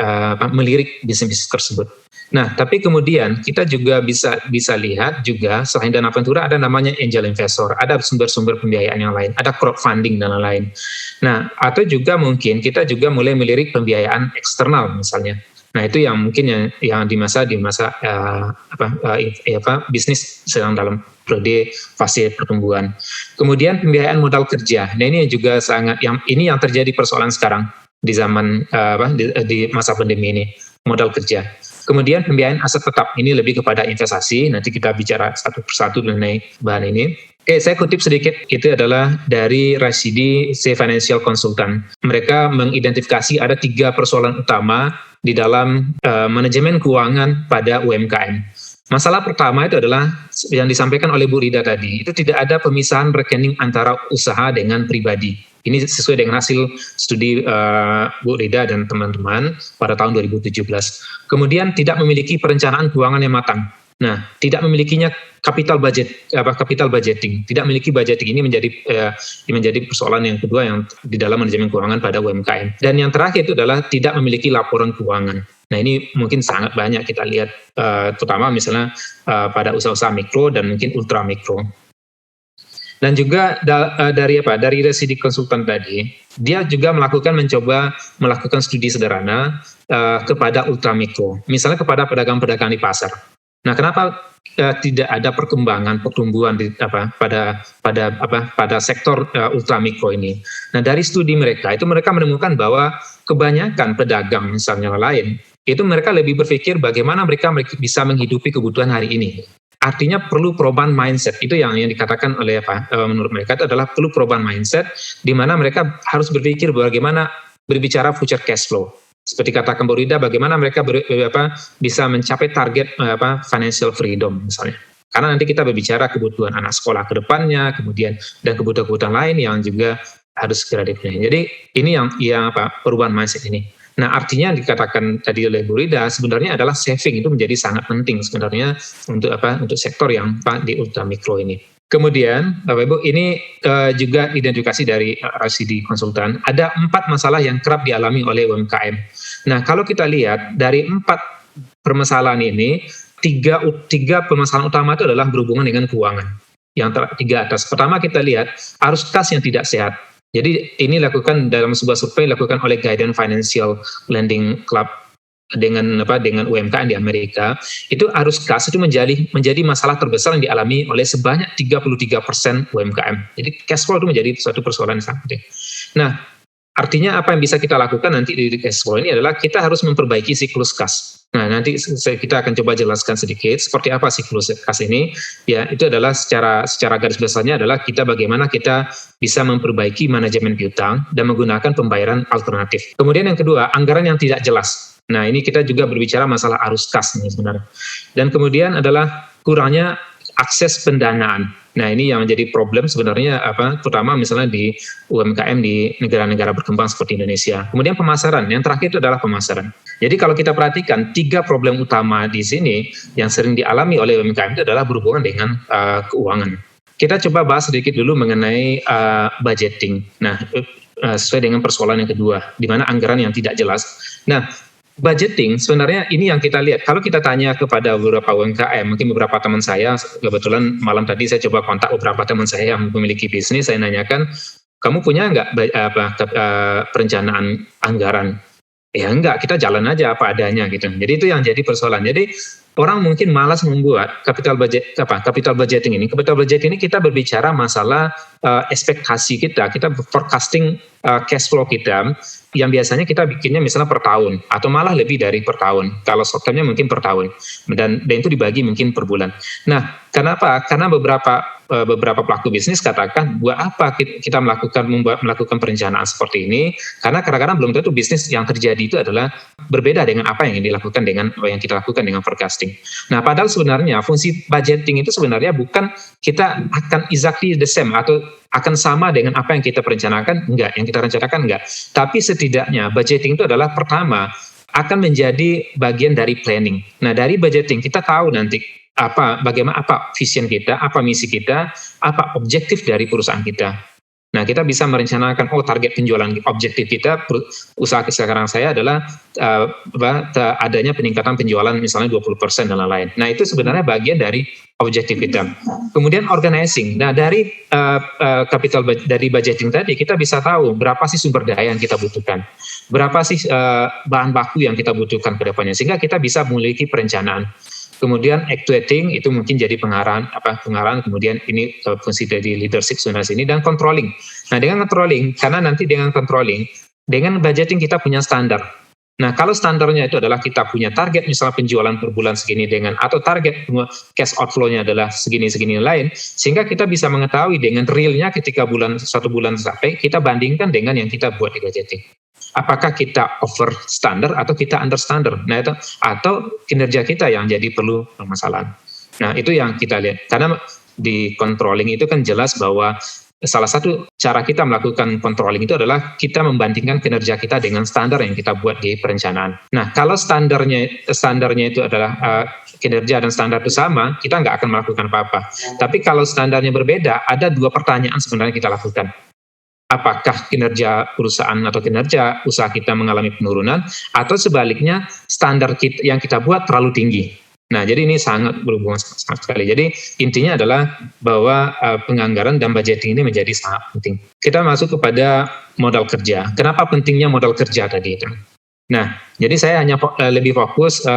melirik bisnis tersebut. Nah, tapi kemudian kita juga bisa lihat juga selain dana ventura ada namanya angel investor, ada sumber-sumber pembiayaan yang lain, ada crowdfunding dan lain-lain. Nah, atau juga mungkin kita juga mulai melirik pembiayaan eksternal misalnya. Nah, itu yang mungkin yang di masa bisnis sedang dalam periode fase pertumbuhan. Kemudian pembiayaan modal kerja. Nah, ini juga yang terjadi persoalan sekarang di zaman di masa pandemi ini, modal kerja. Kemudian pembiayaan aset tetap, ini lebih kepada investasi. Nanti kita bicara satu persatu mengenai bahan ini. Oke, saya kutip sedikit, itu adalah dari Rashidi Financial Consultant. Mereka mengidentifikasi ada 3 persoalan utama di dalam manajemen keuangan pada UMKM. Masalah pertama itu adalah yang disampaikan oleh Bu Rida tadi, itu tidak ada pemisahan rekening antara usaha dengan pribadi. Ini sesuai dengan hasil studi Bu Rida dan teman-teman pada tahun 2017. Kemudian tidak memiliki perencanaan keuangan yang matang. Nah, tidak memilikinya capital budgeting, tidak memiliki budgeting, ini menjadi persoalan yang kedua yang di dalam manajemen keuangan pada UMKM. Dan yang terakhir itu adalah tidak memiliki laporan keuangan. Nah, ini mungkin sangat banyak kita lihat, terutama misalnya pada usaha-usaha mikro dan mungkin ultra mikro. Dan juga dari Rashidi konsultan tadi, dia juga mencoba melakukan studi sederhana kepada ultra mikro, misalnya kepada pedagang-pedagang di pasar. Nah, kenapa tidak ada perkembangan pertumbuhan pada sektor ultra mikro ini? Nah, dari studi mereka menemukan bahwa kebanyakan pedagang misalnya lain itu mereka lebih berpikir bagaimana mereka bisa menghidupi kebutuhan hari ini. Artinya perlu perubahan mindset, itu yang dikatakan oleh menurut mereka itu adalah perlu perubahan mindset, di mana mereka harus berpikir bagaimana berbicara future cash flow. Seperti katakan Bu Rida, bagaimana mereka bisa mencapai target financial freedom misalnya. Karena nanti kita berbicara kebutuhan anak sekolah ke depannya, kemudian dan kebutuhan-kebutuhan lain yang juga harus segera dipenuhi. Jadi ini yang perubahan mindset ini. Nah, artinya dikatakan tadi oleh Bu Rida sebenarnya adalah saving itu menjadi sangat penting sebenarnya untuk sektor yang di ultra mikro ini. Kemudian, Bapak Ibu, ini juga identifikasi dari Rashidi Konsultan. Ada 4 masalah yang kerap dialami oleh UMKM. Nah, kalau kita lihat dari 4 permasalahan ini, 3 permasalahan utama itu adalah berhubungan dengan keuangan. Yang 3 atas. Pertama kita lihat arus kas yang tidak sehat. Jadi ini lakukan dalam sebuah survei dilakukan oleh Guidance Financial Lending Club dengan UMKM di Amerika, itu arus kas itu menjadi masalah terbesar yang dialami oleh sebanyak 33% UMKM. Jadi cash flow itu menjadi suatu persoalan yang sangat penting. Nah, artinya apa yang bisa kita lakukan nanti di cash flow ini adalah kita harus memperbaiki siklus kas. Nah, nanti kita akan coba jelaskan sedikit seperti apa siklus kas ini. Ya, itu adalah secara garis besarnya adalah bagaimana kita bisa memperbaiki manajemen piutang dan menggunakan pembayaran alternatif. Kemudian yang kedua, anggaran yang tidak jelas. Nah, ini kita juga berbicara masalah arus kas ini sebenarnya. Dan kemudian adalah kurangnya akses pendanaan. Nah, ini yang menjadi problem sebenarnya terutama misalnya di UMKM di negara-negara berkembang seperti Indonesia. Kemudian pemasaran, yang terakhir itu adalah pemasaran. Jadi kalau kita perhatikan 3 problem utama di sini yang sering dialami oleh UMKM itu adalah berhubungan dengan keuangan. Kita coba bahas sedikit dulu mengenai budgeting. Nah, sesuai dengan persoalan yang kedua, di mana anggaran yang tidak jelas. Nah, budgeting sebenarnya ini yang kita lihat. Kalau kita tanya kepada beberapa UMKM, mungkin beberapa teman saya, kebetulan malam tadi saya coba kontak beberapa teman saya yang memiliki bisnis, saya nanyakan, kamu punya nggak perencanaan anggaran? Ya enggak, kita jalan aja apa adanya gitu. Jadi itu yang jadi persoalan. Jadi orang mungkin malas membuat capital budgeting ini. Capital budgeting ini kita berbicara masalah ekspektasi kita forecasting cash flow kita yang biasanya kita bikinnya misalnya per tahun atau malah lebih dari per tahun. Kalau short termnya mungkin per tahun dan itu dibagi mungkin per bulan. Nah, kenapa? Karena beberapa pelaku bisnis katakan buat apa kita melakukan perencanaan seperti ini, karena kadang-kadang belum tentu bisnis yang terjadi itu adalah berbeda dengan apa yang dilakukan dengan apa yang kita lakukan dengan forecasting. Nah, padahal sebenarnya fungsi budgeting itu sebenarnya bukan kita akan exactly the same atau akan sama dengan apa yang kita perencanakan, enggak, yang kita rencanakan enggak. Tapi setidaknya budgeting itu adalah pertama akan menjadi bagian dari planning. Nah, dari budgeting kita tahu nanti bagaimana vision kita, apa misi kita, apa objektif dari perusahaan kita. Nah, kita bisa merencanakan target penjualan objektif kita usaha sekarang saya adalah adanya peningkatan penjualan misalnya 20% dan lain-lain. Nah, itu sebenarnya bagian dari objektif kita. Kemudian organizing. Nah, dari dari budgeting tadi kita bisa tahu berapa sih sumber daya yang kita butuhkan. Berapa sih bahan baku yang kita butuhkan ke depannya sehingga kita bisa memiliki perencanaan. Kemudian actuating itu mungkin jadi pengarahan, kemudian ini fungsi dari leadership sebenarnya ini, dan controlling. Nah, dengan controlling, karena nanti dengan controlling, dengan budgeting kita punya standar. Nah, kalau standarnya itu adalah kita punya target misalnya penjualan per bulan segini atau target cash outflow-nya adalah segini lain, sehingga kita bisa mengetahui dengan realnya ketika satu bulan sampai, kita bandingkan dengan yang kita buat di budgeting. Apakah kita over standar atau kita under standar? Nah, itu atau kinerja kita yang jadi perlu permasalahan. Nah, itu yang kita lihat. Karena di controlling itu kan jelas bahwa salah satu cara kita melakukan controlling itu adalah kita membandingkan kinerja kita dengan standar yang kita buat di perencanaan. Nah, kalau standarnya itu adalah kinerja dan standar itu sama, kita nggak akan melakukan apa-apa. Tapi kalau standarnya berbeda, ada 2 pertanyaan sebenarnya kita lakukan. Apakah kinerja perusahaan atau kinerja usaha kita mengalami penurunan, atau sebaliknya standar yang kita buat terlalu tinggi. Nah, jadi ini sangat berhubungan sekali. Jadi intinya adalah bahwa penganggaran dan budgeting ini menjadi sangat penting. Kita masuk kepada modal kerja. Kenapa pentingnya modal kerja tadi itu? Nah, jadi saya hanya lebih fokus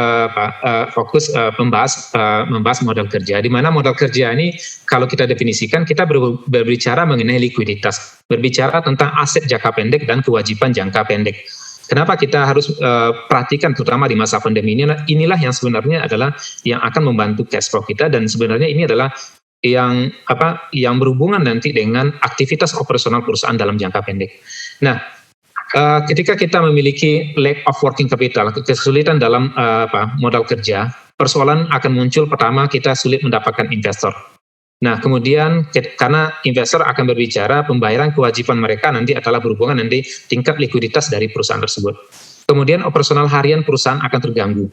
membahas modal kerja. Di mana modal kerja ini kalau kita definisikan kita berbicara mengenai likuiditas, berbicara tentang aset jangka pendek dan kewajiban jangka pendek. Kenapa kita harus perhatikan terutama di masa pandemi ini? Inilah yang sebenarnya adalah yang akan membantu cash flow kita, dan sebenarnya ini adalah yang berhubungan nanti dengan aktivitas operasional perusahaan dalam jangka pendek. Nah, ketika kita memiliki lack of working capital, kesulitan dalam modal kerja, persoalan akan muncul. Pertama, kita sulit mendapatkan investor. Nah, kemudian karena investor akan berbicara pembayaran kewajiban mereka nanti adalah berhubungan nanti tingkat likuiditas dari perusahaan tersebut. Kemudian operasional harian perusahaan akan terganggu.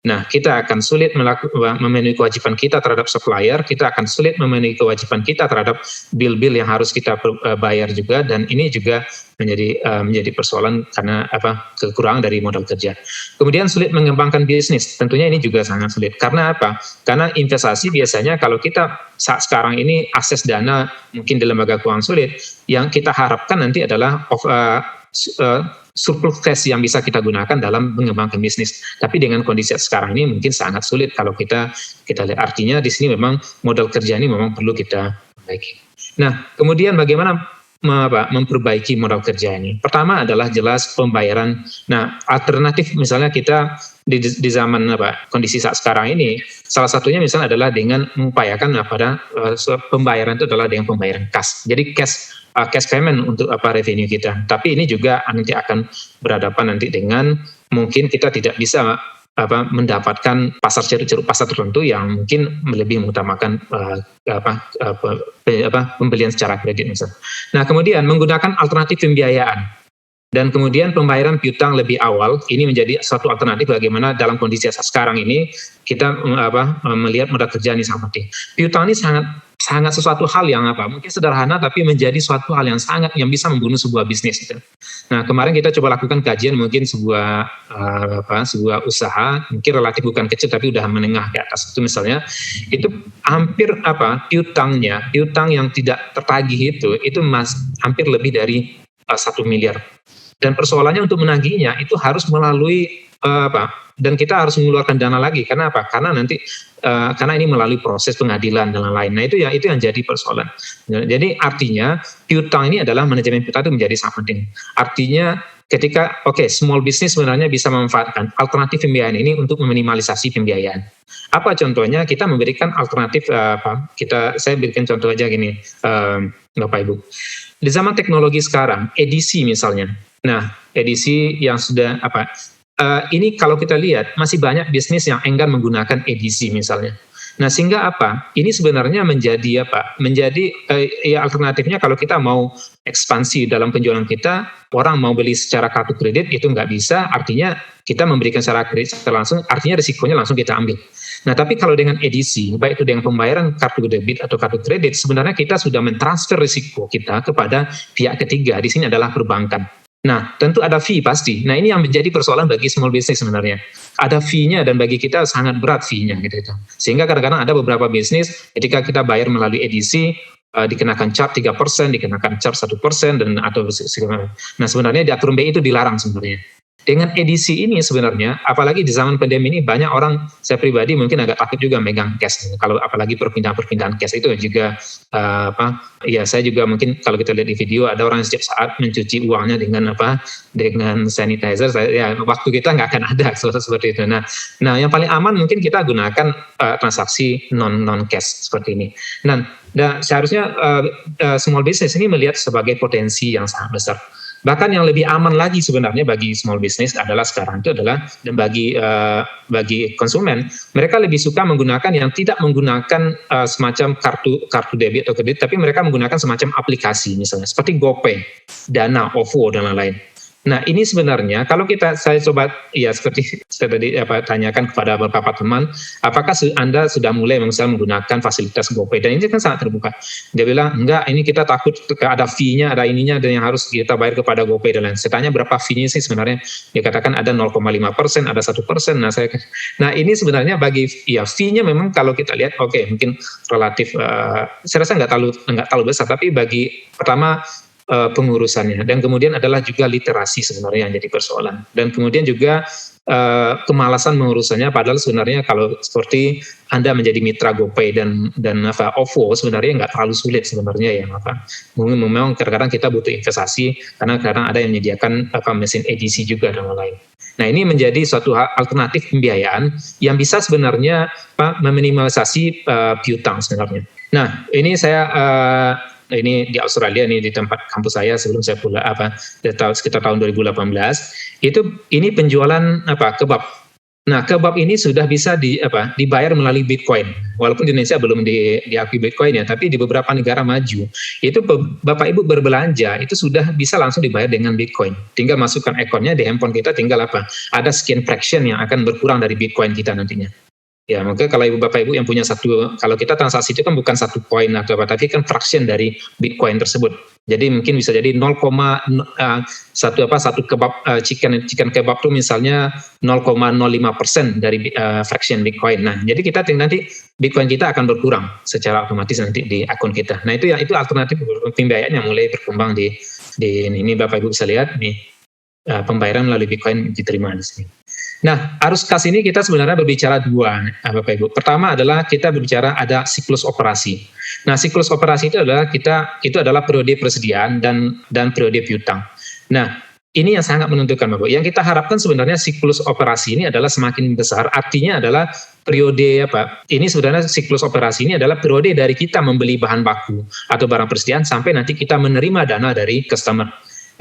Nah, kita akan sulit memenuhi kewajiban kita terhadap supplier, kita akan sulit memenuhi kewajiban kita terhadap bill-bill yang harus kita bayar juga, dan ini juga menjadi persoalan karena kekurangan dari modal kerja. Kemudian sulit mengembangkan bisnis, tentunya ini juga sangat sulit. Karena apa? Karena investasi biasanya kalau kita saat sekarang ini akses dana mungkin di lembaga keuangan sulit, yang kita harapkan nanti adalah surplus cash yang bisa kita gunakan dalam mengembangkan bisnis. Tapi dengan kondisi sekarang ini mungkin sangat sulit kalau kita lihat. Artinya di sini memang modal kerja ini memang perlu kita perbaiki. Nah, kemudian bagaimana memperbaiki modal kerja ini? Pertama adalah jelas pembayaran. Nah, alternatif misalnya kita di zaman kondisi saat sekarang ini, salah satunya misalnya adalah dengan mengupayakan pada pembayaran itu adalah dengan pembayaran cash. Jadi cash payment untuk revenue kita. Tapi ini juga nanti akan berhadapan nanti dengan mungkin kita tidak bisa mendapatkan pasar tertentu yang mungkin lebih mengutamakan pembelian secara kredit misalnya. Nah, kemudian menggunakan alternatif pembiayaan. Dan kemudian pembayaran piutang lebih awal, ini menjadi suatu alternatif bagaimana dalam kondisi sekarang ini kita melihat modal kerja ini sangat penting. Piutang ini sangat sesuatu hal yang mungkin sederhana tapi menjadi suatu hal yang bisa membunuh sebuah bisnis. Nah, kemarin kita coba lakukan kajian mungkin sebuah usaha mungkin relatif bukan kecil tapi udah menengah ke atas itu misalnya, itu hampir piutang yang tidak tertagih itu hampir lebih dari 1 miliar. Dan persoalannya untuk menagihnya itu harus melalui dan kita harus mengeluarkan dana lagi. Karena apa? Karena nanti karena ini melalui proses pengadilan dan lain-lain. Nah itu yang jadi persoalan. Jadi artinya piutang ini adalah manajemen piutang itu menjadi sangat penting. Artinya ketika small business sebenarnya bisa memanfaatkan alternatif pembiayaan ini untuk meminimalisasi pembiayaan. Apa contohnya? Kita memberikan alternatif saya berikan contoh aja gini, Bapak Ibu. Di zaman teknologi sekarang, edisi misalnya. Nah, edisi yang sudah ini kalau kita lihat masih banyak bisnis yang enggan menggunakan edisi misalnya. Nah, sehingga ini sebenarnya menjadi alternatifnya kalau kita mau ekspansi dalam penjualan kita, orang mau beli secara kartu kredit itu nggak bisa, artinya kita memberikan secara kredit secara langsung, artinya risikonya langsung kita ambil. Nah, tapi kalau dengan edisi, baik itu dengan pembayaran kartu debit atau kartu kredit, sebenarnya kita sudah mentransfer risiko kita kepada pihak ketiga. Di sini adalah perbankan. Nah, tentu ada fee pasti. Nah, ini yang menjadi persoalan bagi small business sebenarnya. Ada fee-nya dan bagi kita sangat berat fee-nya gitu. Sehingga kadang-kadang ada beberapa bisnis ketika kita bayar melalui edisi dikenakan charge 3%, dikenakan charge 1% dan atau segala. Nah, sebenarnya di aturan BI itu dilarang sebenarnya. Dengan edisi ini sebenarnya, apalagi di zaman pandemi ini banyak orang, saya pribadi mungkin agak takut juga megang cash. Kalau apalagi perpindahan cash itu juga saya juga mungkin kalau kita lihat di video ada orang setiap saat mencuci uangnya dengan sanitizer. Waktu kita nggak akan ada seperti itu. Nah, yang paling aman mungkin kita gunakan transaksi non cash seperti ini. Dan seharusnya small business ini melihat sebagai potensi yang sangat besar. Bahkan yang lebih aman lagi sebenarnya bagi small business adalah sekarang itu adalah dan bagi konsumen, mereka lebih suka menggunakan yang tidak menggunakan semacam kartu debit atau kredit, tapi mereka menggunakan semacam aplikasi misalnya seperti GoPay, Dana, OVO dan lain-lain. Nah, ini sebenarnya kalau saya coba seperti saya tadi tanyakan kepada beberapa teman, apakah Anda sudah mulai misalnya menggunakan fasilitas GoPay, dan ini kan sangat terbuka. Dia bilang, enggak, ini kita takut ada fee-nya, ada ininya dan yang harus kita bayar kepada GoPay dan lain. Saya tanya berapa fee-nya sih sebenarnya? Dia katakan ada 0,5%, ada 1%. Nah, ini sebenarnya bagi fee-nya memang kalau kita lihat mungkin relatif saya rasa nggak terlalu besar, tapi bagi pertama pengurusannya, dan kemudian adalah juga literasi sebenarnya yang jadi persoalan, dan kemudian juga kemalasan mengurusannya, padahal sebenarnya kalau seperti Anda menjadi mitra GoPay dan OVO sebenarnya nggak terlalu sulit sebenarnya ya, mungkin memang kadang-kadang kita butuh investasi karena kadang ada yang menyediakan mesin edisi juga dan lain-lain. Nah, ini menjadi suatu alternatif pembiayaan yang bisa sebenarnya meminimalisasi piutang sebenarnya. Nah, ini saya ini di Australia, ini di tempat kampus saya sebelum saya pulang sekitar tahun 2018 ini penjualan kebab. Nah, kebab ini sudah bisa dibayar melalui Bitcoin. Walaupun di Indonesia belum diakui Bitcoin ya, tapi di beberapa negara maju itu Bapak Ibu berbelanja itu sudah bisa langsung dibayar dengan Bitcoin. Tinggal masukkan akunnya di handphone kita, tinggal ada sekian fraction yang akan berkurang dari Bitcoin kita nantinya. Ya, maka kalau Bapak Ibu yang punya kalau kita transaksi itu kan bukan 1 koin atau tapi kan fraction dari Bitcoin tersebut. Jadi mungkin bisa jadi 1 kebab chicken kebab itu misalnya 0,05% dari fraction Bitcoin. Nah, jadi kita nanti Bitcoin kita akan berkurang secara otomatis nanti di akun kita. Nah, itu alternatif pembiayaan yang mulai berkembang di ini Bapak Ibu bisa lihat nih, pembayaran melalui Bitcoin diterima di sini. Nah, arus kas ini kita sebenarnya berbicara dua, Bapak Ibu. Pertama adalah kita berbicara ada siklus operasi. Nah, siklus operasi itu adalah periode persediaan dan periode piutang. Nah, ini yang sangat menentukan, Bapak. Yang kita harapkan sebenarnya siklus operasi ini adalah semakin besar. Artinya adalah periode ini sebenarnya siklus operasi ini adalah periode dari kita membeli bahan baku atau barang persediaan sampai nanti kita menerima dana dari customer.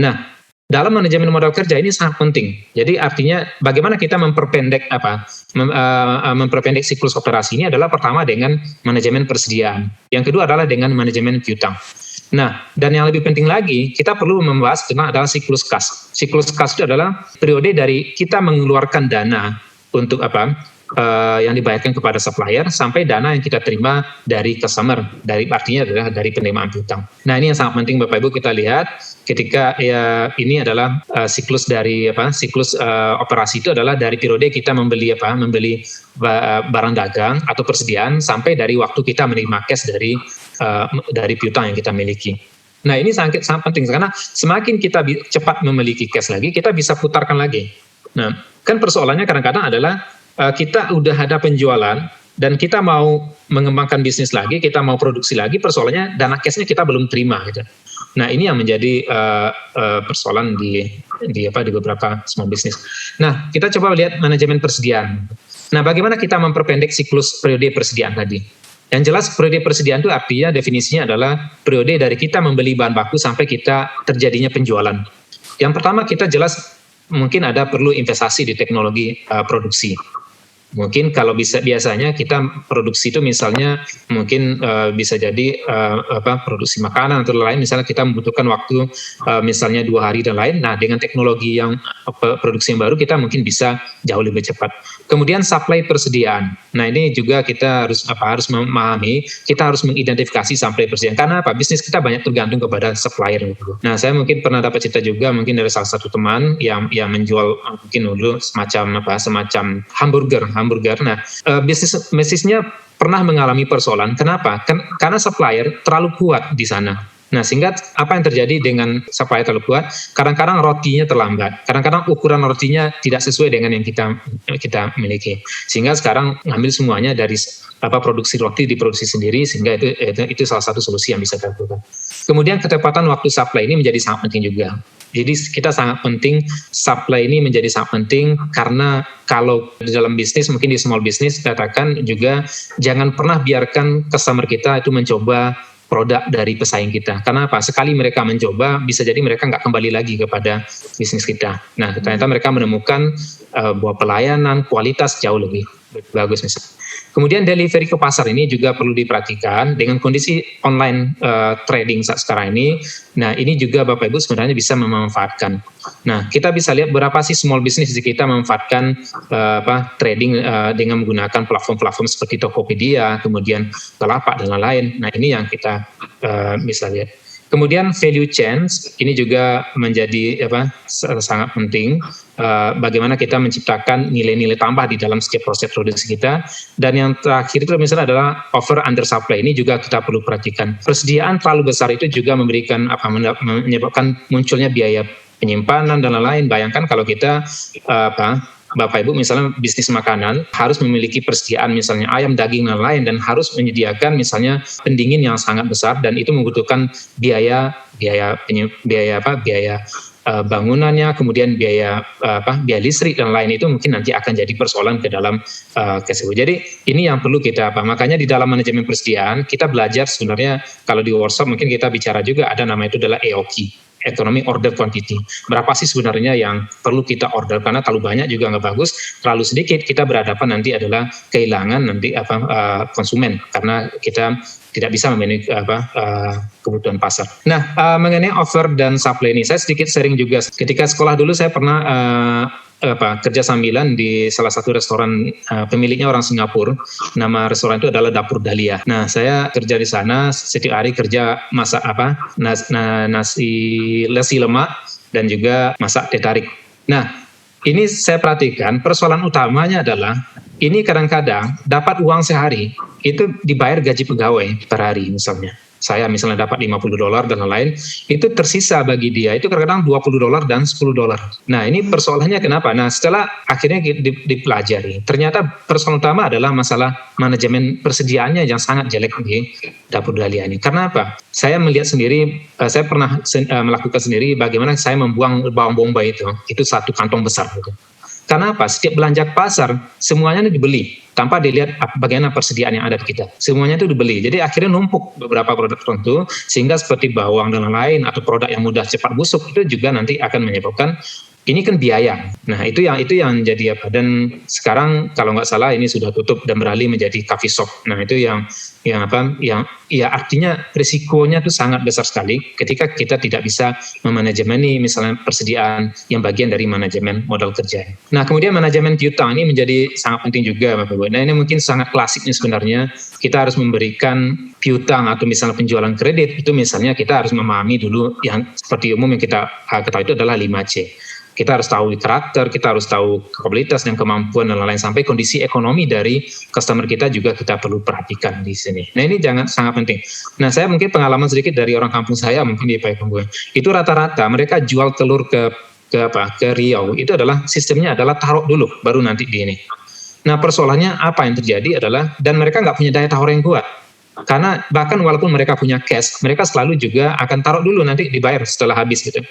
Nah, dalam manajemen modal kerja ini sangat penting. Jadi artinya bagaimana kita memperpendek siklus operasi ini adalah pertama dengan manajemen persediaan. Yang kedua adalah dengan manajemen piutang. Nah, dan yang lebih penting lagi, kita perlu membahas tentang adalah siklus kas. Siklus kas itu adalah periode dari kita mengeluarkan dana untuk yang dibayarkan kepada supplier sampai dana yang kita terima dari customer, artinya adalah dari penerimaan piutang. Nah, ini yang sangat penting Bapak Ibu kita lihat ketika ini adalah siklus dari siklus operasi itu adalah dari periode kita membeli barang dagang atau persediaan sampai dari waktu kita menerima cash dari piutang yang kita miliki. Nah ini sangat penting karena semakin kita cepat memiliki cash lagi, kita bisa putarkan lagi. Nah kan persoalannya kadang-kadang adalah kita udah ada penjualan dan kita mau mengembangkan bisnis lagi, kita mau produksi lagi, persoalannya dana cashnya kita belum terima gitu. Nah ini yang menjadi persoalan di beberapa small business. Nah kita coba lihat manajemen persediaan. Nah bagaimana kita memperpendek siklus periode persediaan tadi? Yang jelas periode persediaan itu artinya definisinya adalah periode dari kita membeli bahan baku sampai kita terjadinya penjualan. Yang pertama kita jelas mungkin ada perlu investasi di teknologi produksi. Mungkin kalau biasanya kita produksi itu misalnya mungkin bisa jadi produksi makanan atau lain, misalnya kita membutuhkan waktu misalnya 2 hari dan lain. Nah dengan teknologi yang produksi yang baru kita mungkin bisa jauh lebih cepat. Kemudian supply persediaan. Nah ini juga kita harus memahami, kita harus mengidentifikasi supply persediaan. Karena apa? Bisnis kita banyak tergantung kepada supplier. Nah saya mungkin pernah dapat cerita juga mungkin dari salah satu teman yang menjual mungkin dulu semacam hamburger. Nah, bisnisnya pernah mengalami persoalan. Kenapa? Karena supplier terlalu kuat di sana. Nah, sehingga apa yang terjadi dengan supplier terlalu kuat? Kadang-kadang rotinya terlambat. Kadang-kadang ukuran rotinya tidak sesuai dengan yang kita miliki. Sehingga sekarang ngambil semuanya dari produksi roti diproduksi sendiri, sehingga itu salah satu solusi yang bisa dilakukan. Kemudian ketepatan waktu supply ini menjadi sangat penting juga. Jadi kita sangat penting, supply ini menjadi sangat penting karena kalau di dalam bisnis, mungkin di small business, katakan juga jangan pernah biarkan customer kita itu mencoba produk dari pesaing kita. Karena apa? Sekali mereka mencoba, bisa jadi mereka nggak kembali lagi kepada bisnis kita. Nah, ternyata mereka menemukan bahwa pelayanan, kualitas jauh lebih bagus misalnya. Kemudian delivery ke pasar ini juga perlu diperhatikan dengan kondisi online trading saat sekarang ini. Nah ini juga Bapak Ibu sebenarnya bisa memanfaatkan. Nah kita bisa lihat berapa sih small business di kita memanfaatkan trading dengan menggunakan platform-platform seperti Tokopedia, kemudian Bukalapak dan lain-lain. Nah ini yang kita bisa lihat. Kemudian value chain ini juga menjadi sangat penting. Bagaimana kita menciptakan nilai-nilai tambah di dalam setiap proses produksi kita. Dan yang terakhir itu misalnya adalah over under supply, ini juga kita perlu perhatikan. Persediaan terlalu besar itu juga menyebabkan munculnya biaya penyimpanan dan lain-lain. Bayangkan kalau kita Bapak Ibu misalnya bisnis makanan harus memiliki persediaan misalnya ayam, daging dan lain, dan harus menyediakan misalnya pendingin yang sangat besar, dan itu membutuhkan biaya bangunannya, kemudian biaya listrik dan lain, itu mungkin nanti akan jadi persoalan ke dalam cash flow. Jadi ini yang perlu kita makanya di dalam manajemen persediaan kita belajar sebenarnya, kalau di workshop mungkin kita bicara juga ada nama itu adalah EOQ. Economic order quantity. Berapa sih sebenarnya yang perlu kita order, karena terlalu banyak juga nggak bagus, terlalu sedikit kita berhadapan nanti adalah kehilangan nanti konsumen karena kita tidak bisa memenuhi kebutuhan pasar. Nah, mengenai offer dan supply ini, saya sedikit sharing juga. Ketika sekolah dulu saya pernah kerja sambilan di salah satu restoran, pemiliknya orang Singapura. Nama restoran itu adalah Dapur Dahlia. Nah, saya kerja di sana setiap hari kerja masak nasi lemak dan juga masak teh tarik. Nah, ini saya perhatikan persoalan utamanya adalah ini kadang-kadang dapat uang sehari itu dibayar gaji pegawai per hari misalnya. Saya misalnya dapat $50 dan lain-lain, itu tersisa bagi dia itu kadang-kadang $20 dan $10. Nah ini persoalannya kenapa? Nah setelah akhirnya dipelajari, ternyata persoalan utama adalah masalah manajemen persediaannya yang sangat jelek di Dapur Dahlia ini. Karena apa? Saya melihat sendiri, saya pernah melakukan sendiri bagaimana saya membuang bawang bombay itu satu kantong besar gitu. Karena apa? Setiap belanja ke pasar, semuanya itu dibeli tanpa dilihat bagaimana persediaan yang ada di kita. Semuanya itu dibeli. Jadi akhirnya numpuk beberapa produk tertentu, sehingga seperti bawang dan lain-lain atau produk yang mudah cepat busuk itu juga nanti akan menyebabkan ini kan biaya. Nah itu yang jadi apa? Dan sekarang kalau nggak salah ini sudah tutup dan beralih menjadi coffee shop. Nah itu yang artinya risikonya itu sangat besar sekali ketika kita tidak bisa memanajemeni misalnya persediaan yang bagian dari manajemen modal kerja. Nah kemudian manajemen piutang ini menjadi sangat penting juga Bapak Ibu. Nah ini mungkin sangat klasiknya sebenarnya, kita harus memberikan piutang atau misalnya penjualan kredit itu misalnya kita harus memahami dulu yang seperti umum yang kita ketahui itu adalah 5C. Kita harus tahu karakter, kita harus tahu kapabilitas dan kemampuan dan lain-lain, sampai kondisi ekonomi dari customer kita juga kita perlu perhatikan di sini. Nah ini sangat penting. Nah saya mungkin pengalaman sedikit dari orang kampung saya mungkin di Payakumbuh. Itu rata-rata mereka jual telur ke Riau, itu adalah sistemnya adalah taruh dulu baru nanti di ini. Nah persoalannya apa yang terjadi adalah, dan mereka nggak punya daya tawar yang kuat. Karena bahkan walaupun mereka punya cash, mereka selalu juga akan taruh dulu nanti dibayar setelah habis gitu.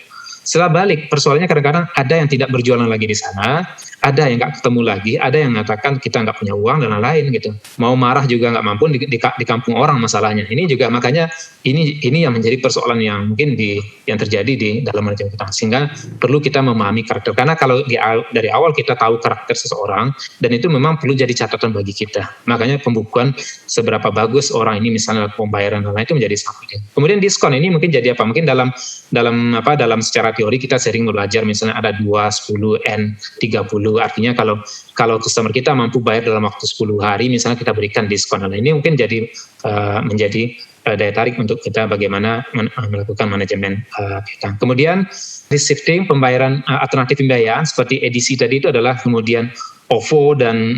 Setelah balik, persoalannya kadang-kadang ada yang tidak berjualan lagi di sana, ada yang nggak ketemu lagi, ada yang mengatakan kita nggak punya uang dan lain-lain gitu. Mau marah juga nggak mampu di kampung orang masalahnya. Ini juga makanya ini yang menjadi persoalan yang mungkin yang terjadi di dalam manajemen utang. Sehingga perlu kita memahami karakter. Karena kalau dari awal kita tahu karakter seseorang, dan itu memang perlu jadi catatan bagi kita. Makanya pembukuan seberapa bagus orang ini misalnya pembayaran dan lain-lain itu menjadi sangat penting. Kemudian diskon ini mungkin jadi apa? Mungkin dalam secara teori kita sering belajar misalnya ada 2, 10, N, 30. Artinya kalau customer kita mampu bayar dalam waktu 10 hari, misalnya kita berikan diskon. Nah ini mungkin menjadi daya tarik untuk kita bagaimana melakukan manajemen utang. Kemudian risk shifting, pembayaran alternatif pembiayaan seperti edisi tadi itu adalah kemudian OVO dan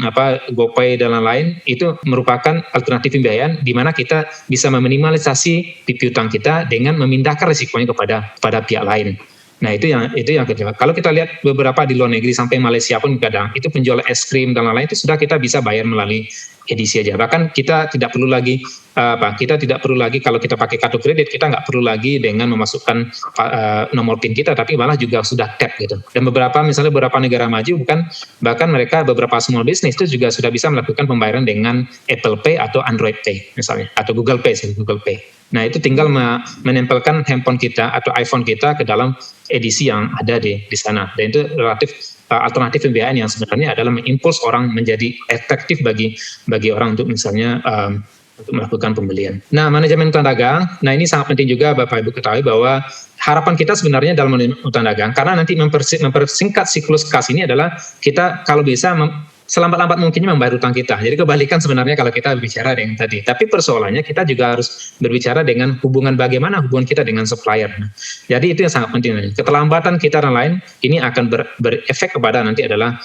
GoPay dan lain-lain, itu merupakan alternatif pembiayaan di mana kita bisa meminimalisasi piutang kita dengan memindahkan risikonya kepada pihak lain. Nah itu yang kedua. Kalau kita lihat beberapa di luar negeri sampai Malaysia pun kadang itu penjual es krim dan lain-lain itu sudah kita bisa bayar melalui edisi aja. Bahkan kita tidak perlu lagi kalau kita pakai kartu kredit, kita nggak perlu lagi dengan memasukkan nomor PIN kita, tapi malah juga sudah tap gitu. Dan beberapa negara maju bahkan mereka beberapa small business itu juga sudah bisa melakukan pembayaran dengan Apple Pay atau Android Pay misalnya, atau Google Pay. Nah itu tinggal menempelkan handphone kita atau iPhone kita ke dalam edisi yang ada di sana. Dan itu relatif alternatif pembiayaan yang sebenarnya adalah mengimpuls orang menjadi efektif bagi orang untuk misalnya untuk melakukan pembelian. Nah, manajemen utang dagang, nah ini sangat penting juga Bapak Ibu ketahui bahwa harapan kita sebenarnya dalam manajemen utang dagang, karena nanti mempersingkat siklus kas ini adalah kita kalau bisa selambat-lambat mungkinnya membayar utang kita. Jadi kebalikan sebenarnya kalau kita berbicara dengan tadi. Tapi persoalannya kita juga harus berbicara dengan bagaimana hubungan kita dengan supplier. Jadi itu yang sangat penting. Keterlambatan kita dan lain ini akan berefek kepada nanti adalah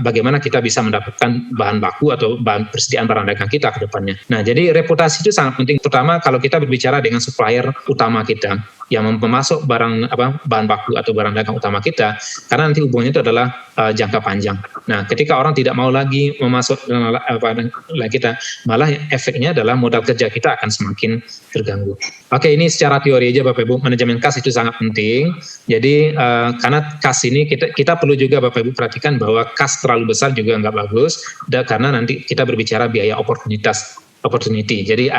bagaimana kita bisa mendapatkan bahan baku atau bahan persediaan barang dagang kita ke depannya. Nah, jadi reputasi itu sangat penting, terutama kalau kita berbicara dengan supplier utama kita yang memasok bahan baku atau barang dagang utama kita, karena nanti hubungannya itu adalah jangka panjang. Nah, ketika orang tidak mau lagi memasok kita, malah efeknya adalah modal kerja kita akan semakin terganggu. Oke, ini secara teori aja Bapak Ibu, manajemen kas itu sangat penting. Jadi karena kas ini kita perlu juga Bapak Ibu perhatikan bahwa kas terlalu besar juga nggak bagus, karena nanti kita berbicara biaya opportunity. Jadi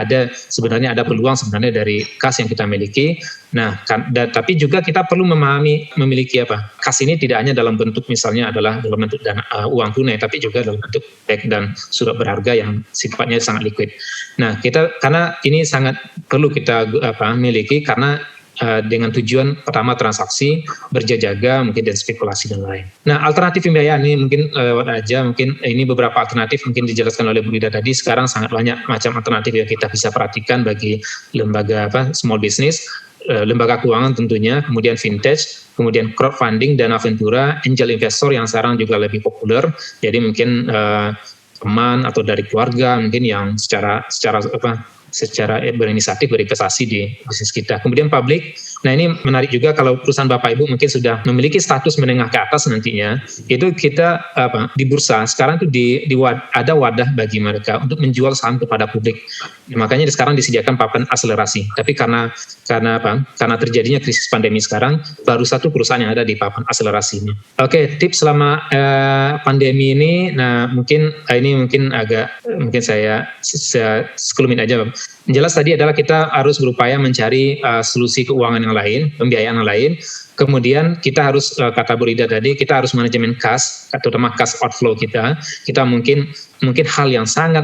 sebenarnya ada peluang sebenarnya dari kas yang kita miliki. Nah, tapi juga kita perlu memiliki kas ini tidak hanya dalam bentuk misalnya adalah dalam bentuk uang tunai, tapi juga dalam bentuk cek dan surat berharga yang sifatnya sangat liquid. Nah, karena ini sangat perlu kita miliki karena dengan tujuan pertama transaksi, berjaga mungkin dan spekulasi dan lain. Nah, alternatif pembiayaan ini mungkin lewat aja, mungkin ini beberapa alternatif mungkin dijelaskan oleh Bu Ida tadi. Sekarang sangat banyak macam alternatif yang kita bisa perhatikan bagi lembaga small business, lembaga keuangan tentunya, kemudian vintage, kemudian crowdfunding, dana ventura, angel investor yang sekarang juga lebih populer. Jadi mungkin teman atau dari keluarga mungkin yang secara berinisiatif berinvestasi di bisnis kita. Kemudian publik, nah ini menarik juga kalau perusahaan Bapak Ibu mungkin sudah memiliki status menengah ke atas nantinya, itu kita di bursa sekarang itu ada wadah bagi mereka untuk menjual saham kepada publik. Makanya sekarang disediakan papan akselerasi. Tapi karena terjadinya krisis pandemi sekarang, baru satu perusahaan yang ada di papan akselerasi ini. Oke, tips selama pandemi ini, nah mungkin saya sekelimin aja. Jelas tadi adalah kita harus berupaya mencari solusi keuangan yang lain, pembiayaan yang lain. Kemudian kita harus, kata Bu Ida tadi, kita harus manajemen kas, terutama kas outflow kita. Kita mungkin hal yang sangat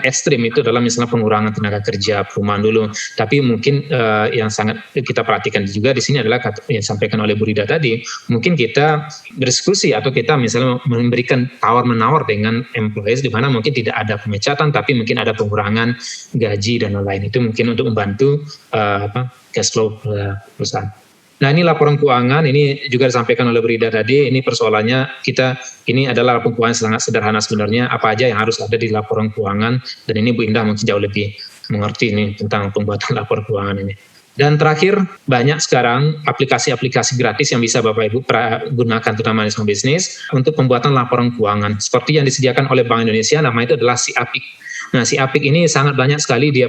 ekstrim itu adalah misalnya pengurangan tenaga kerja, perumahan dulu. Tapi mungkin yang sangat kita perhatikan juga di sini adalah yang disampaikan oleh Bu Ida tadi, mungkin kita berdiskusi atau kita misalnya memberikan tawar-menawar dengan employees di mana mungkin tidak ada pemecatan, tapi mungkin ada pengurangan gaji dan lain-lain. Itu mungkin untuk membantu cash flow perusahaan. Nah, ini laporan keuangan, ini juga disampaikan oleh Bu Ida tadi, ini persoalannya ini adalah laporan keuangan sangat sederhana sebenarnya, apa aja yang harus ada di laporan keuangan, dan ini Bu Indah mungkin jauh lebih mengerti ini tentang pembuatan laporan keuangan ini. Dan terakhir, banyak sekarang aplikasi-aplikasi gratis yang bisa Bapak Ibu gunakan, terutama di semua bisnis, untuk pembuatan laporan keuangan. Seperti yang disediakan oleh Bank Indonesia, namanya itu adalah SIAPIK. Nah, si Apik ini sangat banyak sekali di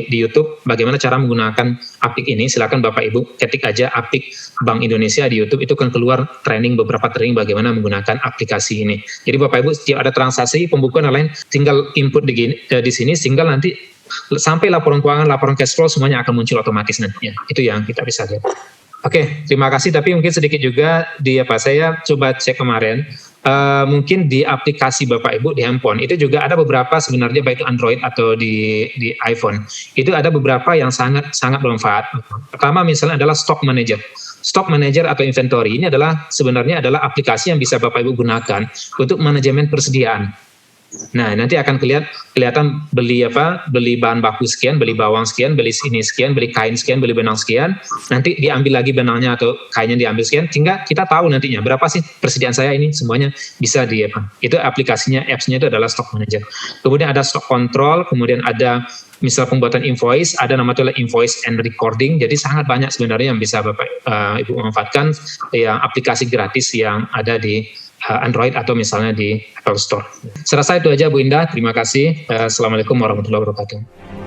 YouTube bagaimana cara menggunakan Apik ini. Silakan Bapak Ibu ketik aja Apik Bank Indonesia di YouTube, itu akan keluar beberapa training bagaimana menggunakan aplikasi ini. Jadi Bapak Ibu setiap ada transaksi pembukuan lain tinggal input di sini, tinggal nanti sampai laporan keuangan, laporan cash flow semuanya akan muncul otomatis nantinya. Itu yang kita bisa lihat. Oke, terima kasih. Tapi mungkin sedikit juga saya coba cek kemarin. Mungkin di aplikasi Bapak Ibu di handphone itu juga ada beberapa sebenarnya, baik itu Android atau di iPhone, itu ada beberapa yang sangat bermanfaat. Pertama misalnya adalah Stock Manager. Stock Manager atau Inventory ini sebenarnya adalah aplikasi yang bisa Bapak Ibu gunakan untuk manajemen persediaan. Nah, nanti akan kelihatan beli bahan baku sekian, beli bawang sekian, beli ini sekian, beli kain sekian, beli benang sekian, nanti diambil lagi benangnya atau kainnya diambil sekian, sehingga kita tahu nantinya berapa sih persediaan saya ini, semuanya bisa itu aplikasinya, apps-nya itu adalah Stock Manager. Kemudian ada Stock Control, kemudian ada misal pembuatan invoice, ada nama itu adalah Invoice and Recording. Jadi sangat banyak sebenarnya yang bisa Bapak Ibu manfaatkan, yang aplikasi gratis yang ada di Android atau misalnya di Apple Store. Saya rasa itu aja Bu Indah, terima kasih. Assalamualaikum warahmatullahi wabarakatuh.